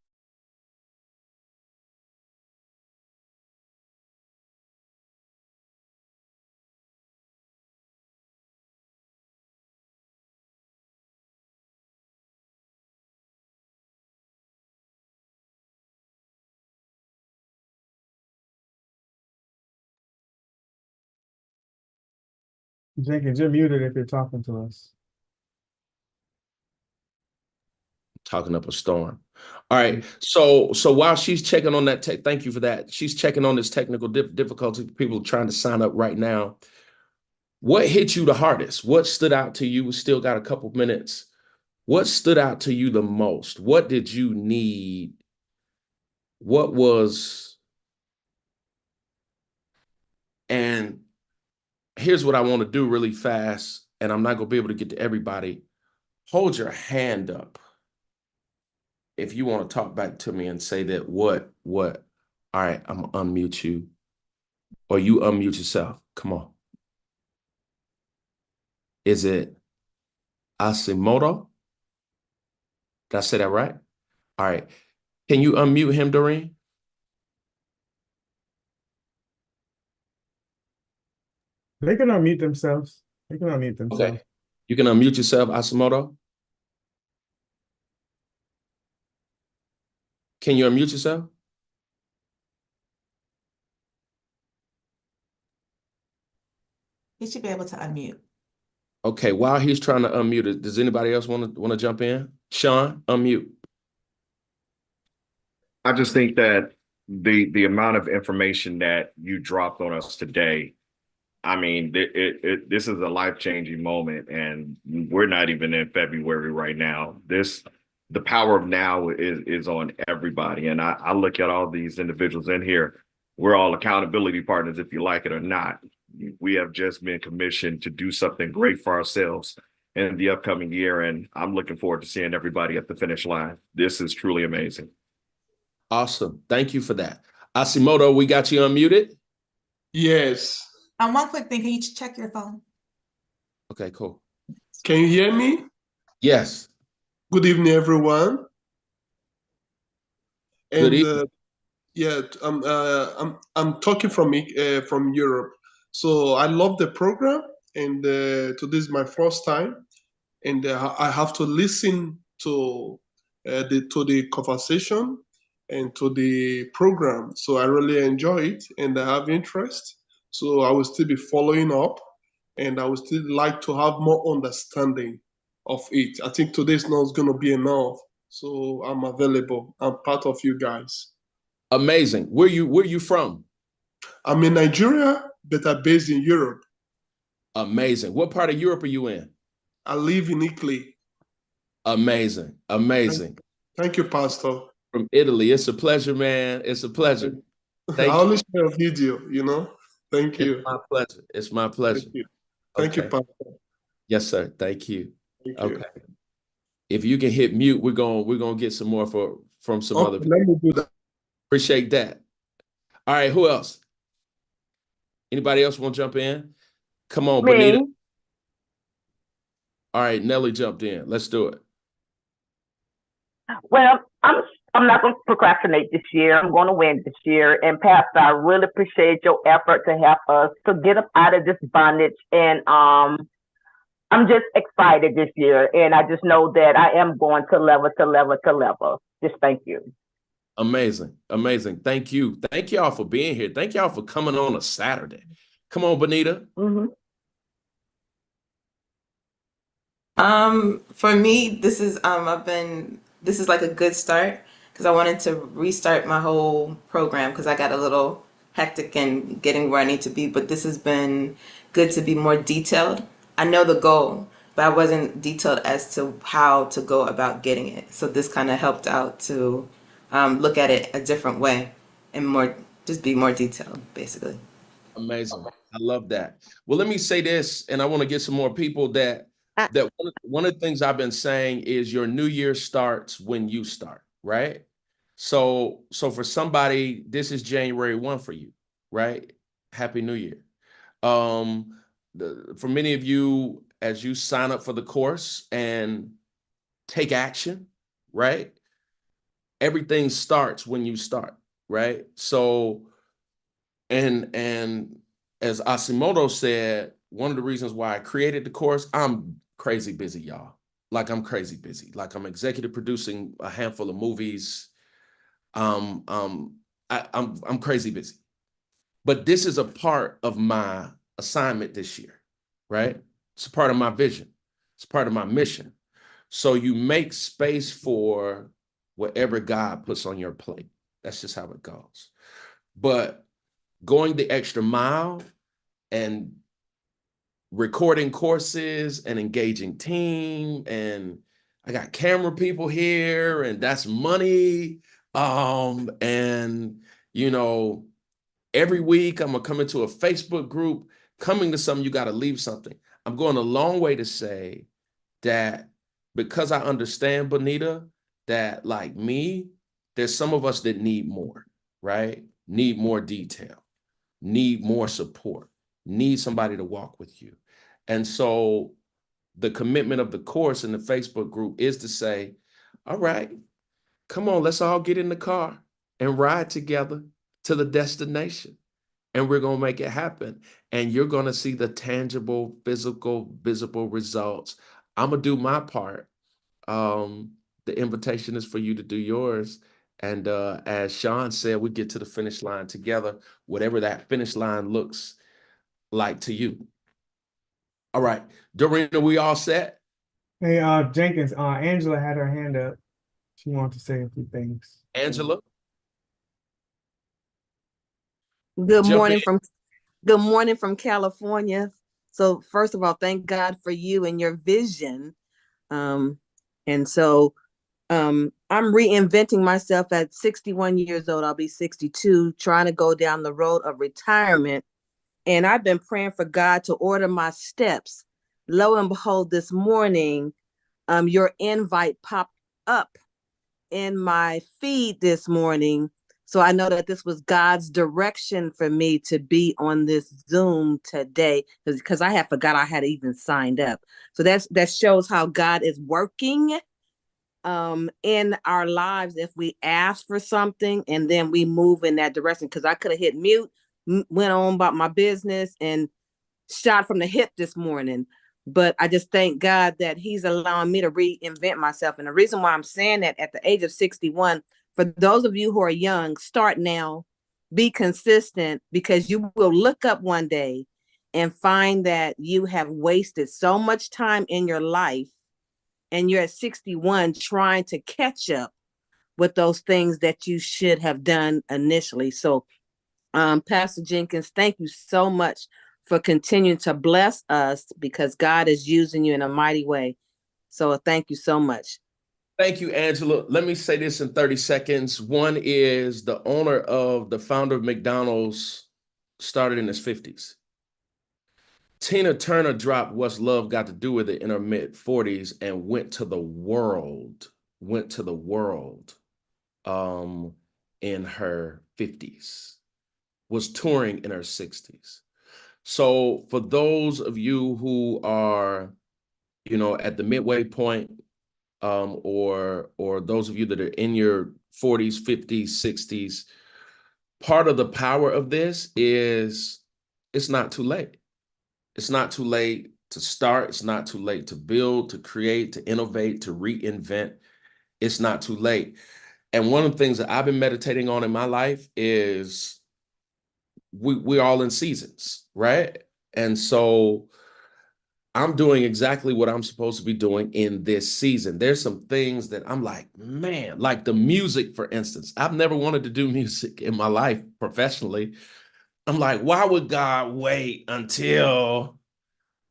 [SPEAKER 3] Jenkins, you're muted if you're talking to us.
[SPEAKER 2] Talking up a storm. All right. So while she's checking on that thank you for that. She's checking on this technical difficulty. People trying to sign up right now. What hit you the hardest? What stood out to you? We still got a couple minutes. What stood out to you the most? What did you need? What was, and here's what I want to do really fast, and I'm not going to be able to get to everybody. Hold your hand up if you want to talk back to me and say that what, all right, I'm gonna unmute you, or you unmute yourself. Come on. Is it Asimoto? Did I say that right? All right. Can you unmute him, Doreen?
[SPEAKER 3] They can unmute themselves. They can unmute themselves.
[SPEAKER 2] Okay. You can unmute yourself, Asimoto. Can you unmute yourself?
[SPEAKER 1] You should be able to unmute.
[SPEAKER 2] Okay, while he's trying to unmute it, does anybody else want to jump in? Sean, unmute.
[SPEAKER 4] I just think that the amount of information that you dropped on us today, I mean, this is a life-changing moment, and we're not even in February right now. The power of now is on everybody, and I look at all these individuals in here. We're all accountability partners, if you like it or not. We have just been commissioned to do something great for ourselves in the upcoming year, and I'm looking forward to seeing everybody at the finish line. This is truly amazing.
[SPEAKER 2] Awesome. Thank you for that. Asimoto, we got you unmuted?
[SPEAKER 5] Yes.
[SPEAKER 1] One quick thing, can you check your phone?
[SPEAKER 2] Okay, cool.
[SPEAKER 5] Can you hear me?
[SPEAKER 2] Yes.
[SPEAKER 5] Good evening, everyone.
[SPEAKER 2] Good
[SPEAKER 5] And
[SPEAKER 2] evening.
[SPEAKER 5] yeah, I'm talking from Europe. So I love the program, and today is my first time, and I have to listen to the conversation and to the program. So I really enjoy it, and I have interest. So I will still be following up, and I would still like to have more understanding of it. I think today's not going to be enough. So I'm available. I'm part of you guys.
[SPEAKER 2] Amazing. Where you from?
[SPEAKER 5] I'm in Nigeria, but I'm based in Europe.
[SPEAKER 2] Amazing. What part of Europe are you in?
[SPEAKER 5] I live in Italy.
[SPEAKER 2] Amazing. Amazing.
[SPEAKER 5] Thank you, Pastor.
[SPEAKER 2] From Italy. It's a pleasure, man. It's a pleasure.
[SPEAKER 5] I
[SPEAKER 2] Thank you.
[SPEAKER 5] always share a video, Thank you.
[SPEAKER 2] It's my pleasure. It's my pleasure.
[SPEAKER 5] Thank you. Thank you,
[SPEAKER 2] Okay.
[SPEAKER 5] Pastor.
[SPEAKER 2] Yes, sir. Thank you.
[SPEAKER 5] Thank
[SPEAKER 2] Okay.
[SPEAKER 5] you.
[SPEAKER 2] If you can hit mute, we're gonna get some more from some other
[SPEAKER 5] Okay,
[SPEAKER 2] people.
[SPEAKER 5] let me do that.
[SPEAKER 2] Appreciate that. All right, who else? Anybody else want to jump in? Come on,
[SPEAKER 6] Me.
[SPEAKER 2] Bonita. All right, Nelly jumped in. Let's do it.
[SPEAKER 6] Well, I'm not going to procrastinate this year. I'm going to win this year. And Pastor, I really appreciate your effort to help us to get up out of this bondage. And I'm just excited this year, and I just know that I am going to level to level to level. Just thank you.
[SPEAKER 2] Amazing. Amazing. Thank you. Thank y'all for being here. Thank y'all for coming on a Saturday. Come on, Bonita.
[SPEAKER 6] Mm-hmm.
[SPEAKER 1] For me, this is this is like a good start because I wanted to restart my whole program because I got a little hectic in getting where I need to be, but this has been good to be more detailed. I know the goal, but I wasn't detailed as to how to go about getting it. So this kind of helped out to look at it a different way and more just be more detailed, basically.
[SPEAKER 2] Amazing. I love that. Well, let me say this, and I want to get some more people that
[SPEAKER 7] I,
[SPEAKER 2] one of the things I've been saying is your new year starts when you start, right? So for somebody, this is January 1 for you, right? Happy New Year. For many of you, as you sign up for the course and take action, right? Everything starts when you start, right? So and as Asimoto said, one of the reasons why I created the course, I'm crazy busy, y'all. Like I'm crazy busy. Like I'm executive producing a handful of movies. Um, um, I'm crazy busy. But this is a part of my assignment this year, right? It's a part of my vision. It's part of my mission. So you make space for whatever God puts on your plate. That's just how it goes. But going the extra mile and recording courses and engaging team, and I got camera people here, and that's money. And you know, every week I'm gonna come into a Facebook group. Coming to something, you got to leave something. I'm going a long way to say that because I understand, Bonita, that like me, there's some of us that need more, right? Need more detail, need more support, need somebody to walk with you. And so the commitment of the course in the Facebook group is to say, all right, come on, let's all get in the car and ride together to the destination. And we're going to make it happen. And you're going to see the tangible, physical, visible results. I'm going to do my part. The invitation is for you to do yours. And as Sean said, we get to the finish line together, whatever that finish line looks like to you. All right. Doreen, are we all set?
[SPEAKER 3] Hey, Jenkins, Angela had her hand up. She wanted to say a few things.
[SPEAKER 2] Angela,
[SPEAKER 7] good
[SPEAKER 2] jump in.
[SPEAKER 7] morning from good morning from California. So first of all, thank God for you and your vision. And so I'm reinventing myself at 61 years old. I'll be 62, trying to go down the road of retirement. And I've been praying for God to order my steps. Lo and behold, this morning, your invite popped up in my feed this morning. So I know that this was God's direction for me to be on this Zoom today because I had forgot I had even signed up. So that shows how God is working in our lives if we ask for something and then we move in that direction. Because I could have hit mute, went on about my business and shot from the hip this morning. But I just thank God that he's allowing me to reinvent myself. And the reason why I'm saying that at the age of 61, for those of you who are young, start now, be consistent, because you will look up one day and find that you have wasted so much time in your life and you're at 61 trying to catch up with those things that you should have done initially. So Pastor Jenkins, thank you so much for continuing to bless us because God is using you in a mighty way. So thank you so much.
[SPEAKER 2] Thank you, Angela. Let me say this in 30 seconds. One is the owner of the founder of McDonald's started in his 50s. Tina Turner dropped What's Love Got to Do with It in her mid 40s and went to the world um, in her 50s, was touring in her 60s. So for those of you who are you know, at the midway point, or those of you that are in your 40s, 50s, 60s, part of the power of this is it's not too late. It's not too late to start. It's not too late to build, to create, to innovate, to reinvent. It's not too late. And one of the things that I've been meditating on in my life is we're all in seasons, right? And so I'm doing exactly what I'm supposed to be doing in this season. There's some things that I'm like, man, like the music, for instance. I've never wanted to do music in my life professionally. I'm like, why would God wait until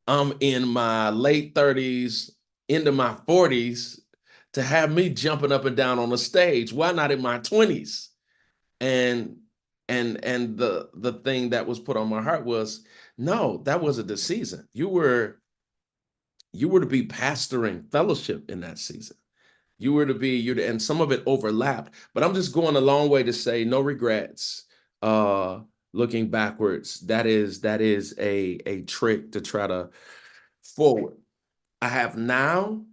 [SPEAKER 2] I'm in my late 30s, into my 40s to have me jumping up and down on the stage? Why not in my 20s? And the thing that was put on my heart was, no, that wasn't the season. You were to be pastoring fellowship in that season. You were to be you, and some of it overlapped. But I'm just going a long way to say no regrets. Looking backwards, that is a trick to try to forward. I have now,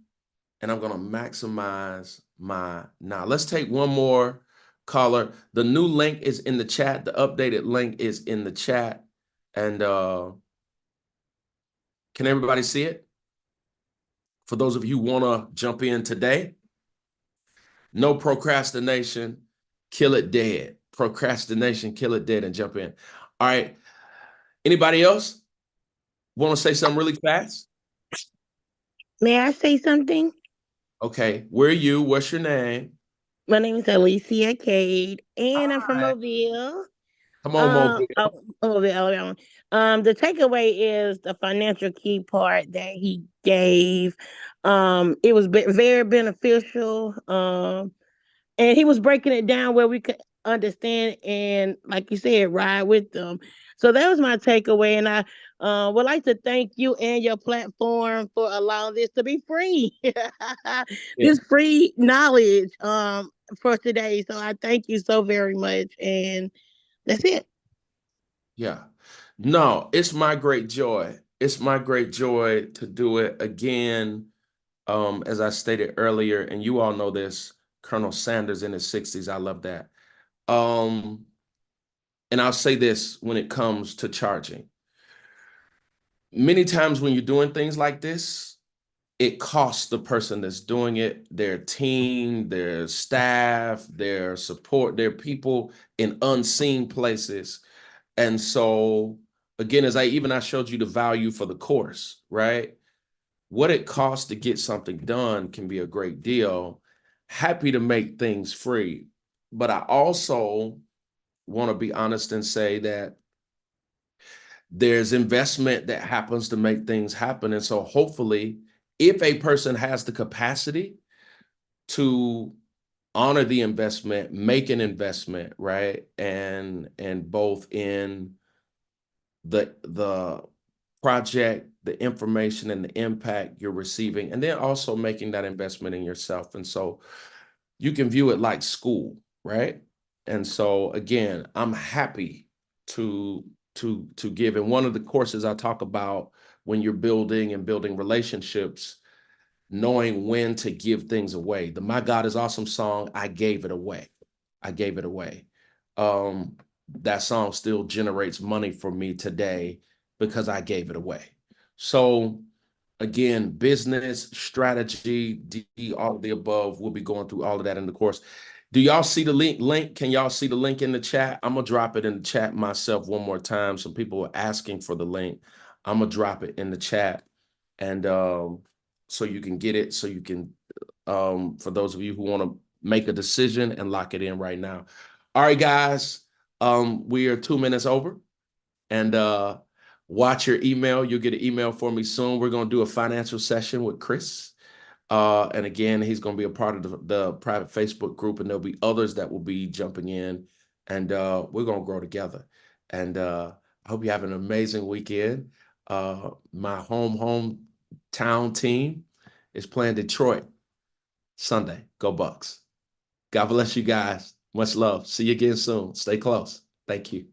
[SPEAKER 2] and I'm gonna maximize my now. Let's take one more caller. The new link is in the chat. The updated link is in the chat. And can everybody see it? For those of you who want to jump in today, no procrastination, kill it dead. Procrastination, kill it dead, and jump in. All right. Anybody else want to say something really fast?
[SPEAKER 8] May I say something?
[SPEAKER 2] Okay. Where are you? What's your name?
[SPEAKER 8] My name is Alicia Cade, and I'm from
[SPEAKER 2] Hi.
[SPEAKER 8] Mobile.
[SPEAKER 2] Come on, Mobile.
[SPEAKER 8] Mobile, Alabama. The takeaway is the financial key part that he gave. It was very beneficial. And he was breaking it down where we could understand and, like you said, ride with them. So that was my takeaway, and I would like to thank you and your platform for allowing this to be free.
[SPEAKER 2] Yeah.
[SPEAKER 8] This free knowledge for today. So I thank you so very much, and that's it.
[SPEAKER 2] Yeah. No, it's my great joy. It's my great joy to do it again. As I stated earlier, and you all know this, Colonel Sanders in his 60s. I love that. And I'll say this when it comes to charging. Many times when you're doing things like this, it costs the person that's doing it, their team, their staff, their support, their people in unseen places. And so, again, as I showed you the value for the course, right? What it costs to get something done can be a great deal. Happy to make things free. But I also want to be honest and say that there's investment that happens to make things happen. And so hopefully, if a person has the capacity to honor the investment, make an investment, right? And both in the project, the information and the impact you're receiving, and then also making that investment in yourself. And so you can view it like school, right? And so again, I'm happy to give. And one of the courses I talk about when you're building relationships, knowing when to give things away. The My God is Awesome song, I gave it away. I gave it away. That song still generates money for me today because I gave it away. So again, business, strategy, all of the above. We'll be going through all of that in the course. Do y'all see the link? Can y'all see the link in the chat? I'm gonna drop it in the chat myself one more time. Some people are asking for the link. I'm gonna drop it in the chat, and so you can get it. So you can, for those of you who want to make a decision and lock it in right now. All right, guys. We are 2 minutes over, and watch your email. You'll get an email for me soon. We're going to do a financial session with Chris. And again, he's going to be a part of the private Facebook group, and there'll be others that will be jumping in, and we're going to grow together. And I hope you have an amazing weekend. My hometown team is playing Detroit Sunday. Go Bucks. God bless you guys. Much love. See you again soon. Stay close. Thank you.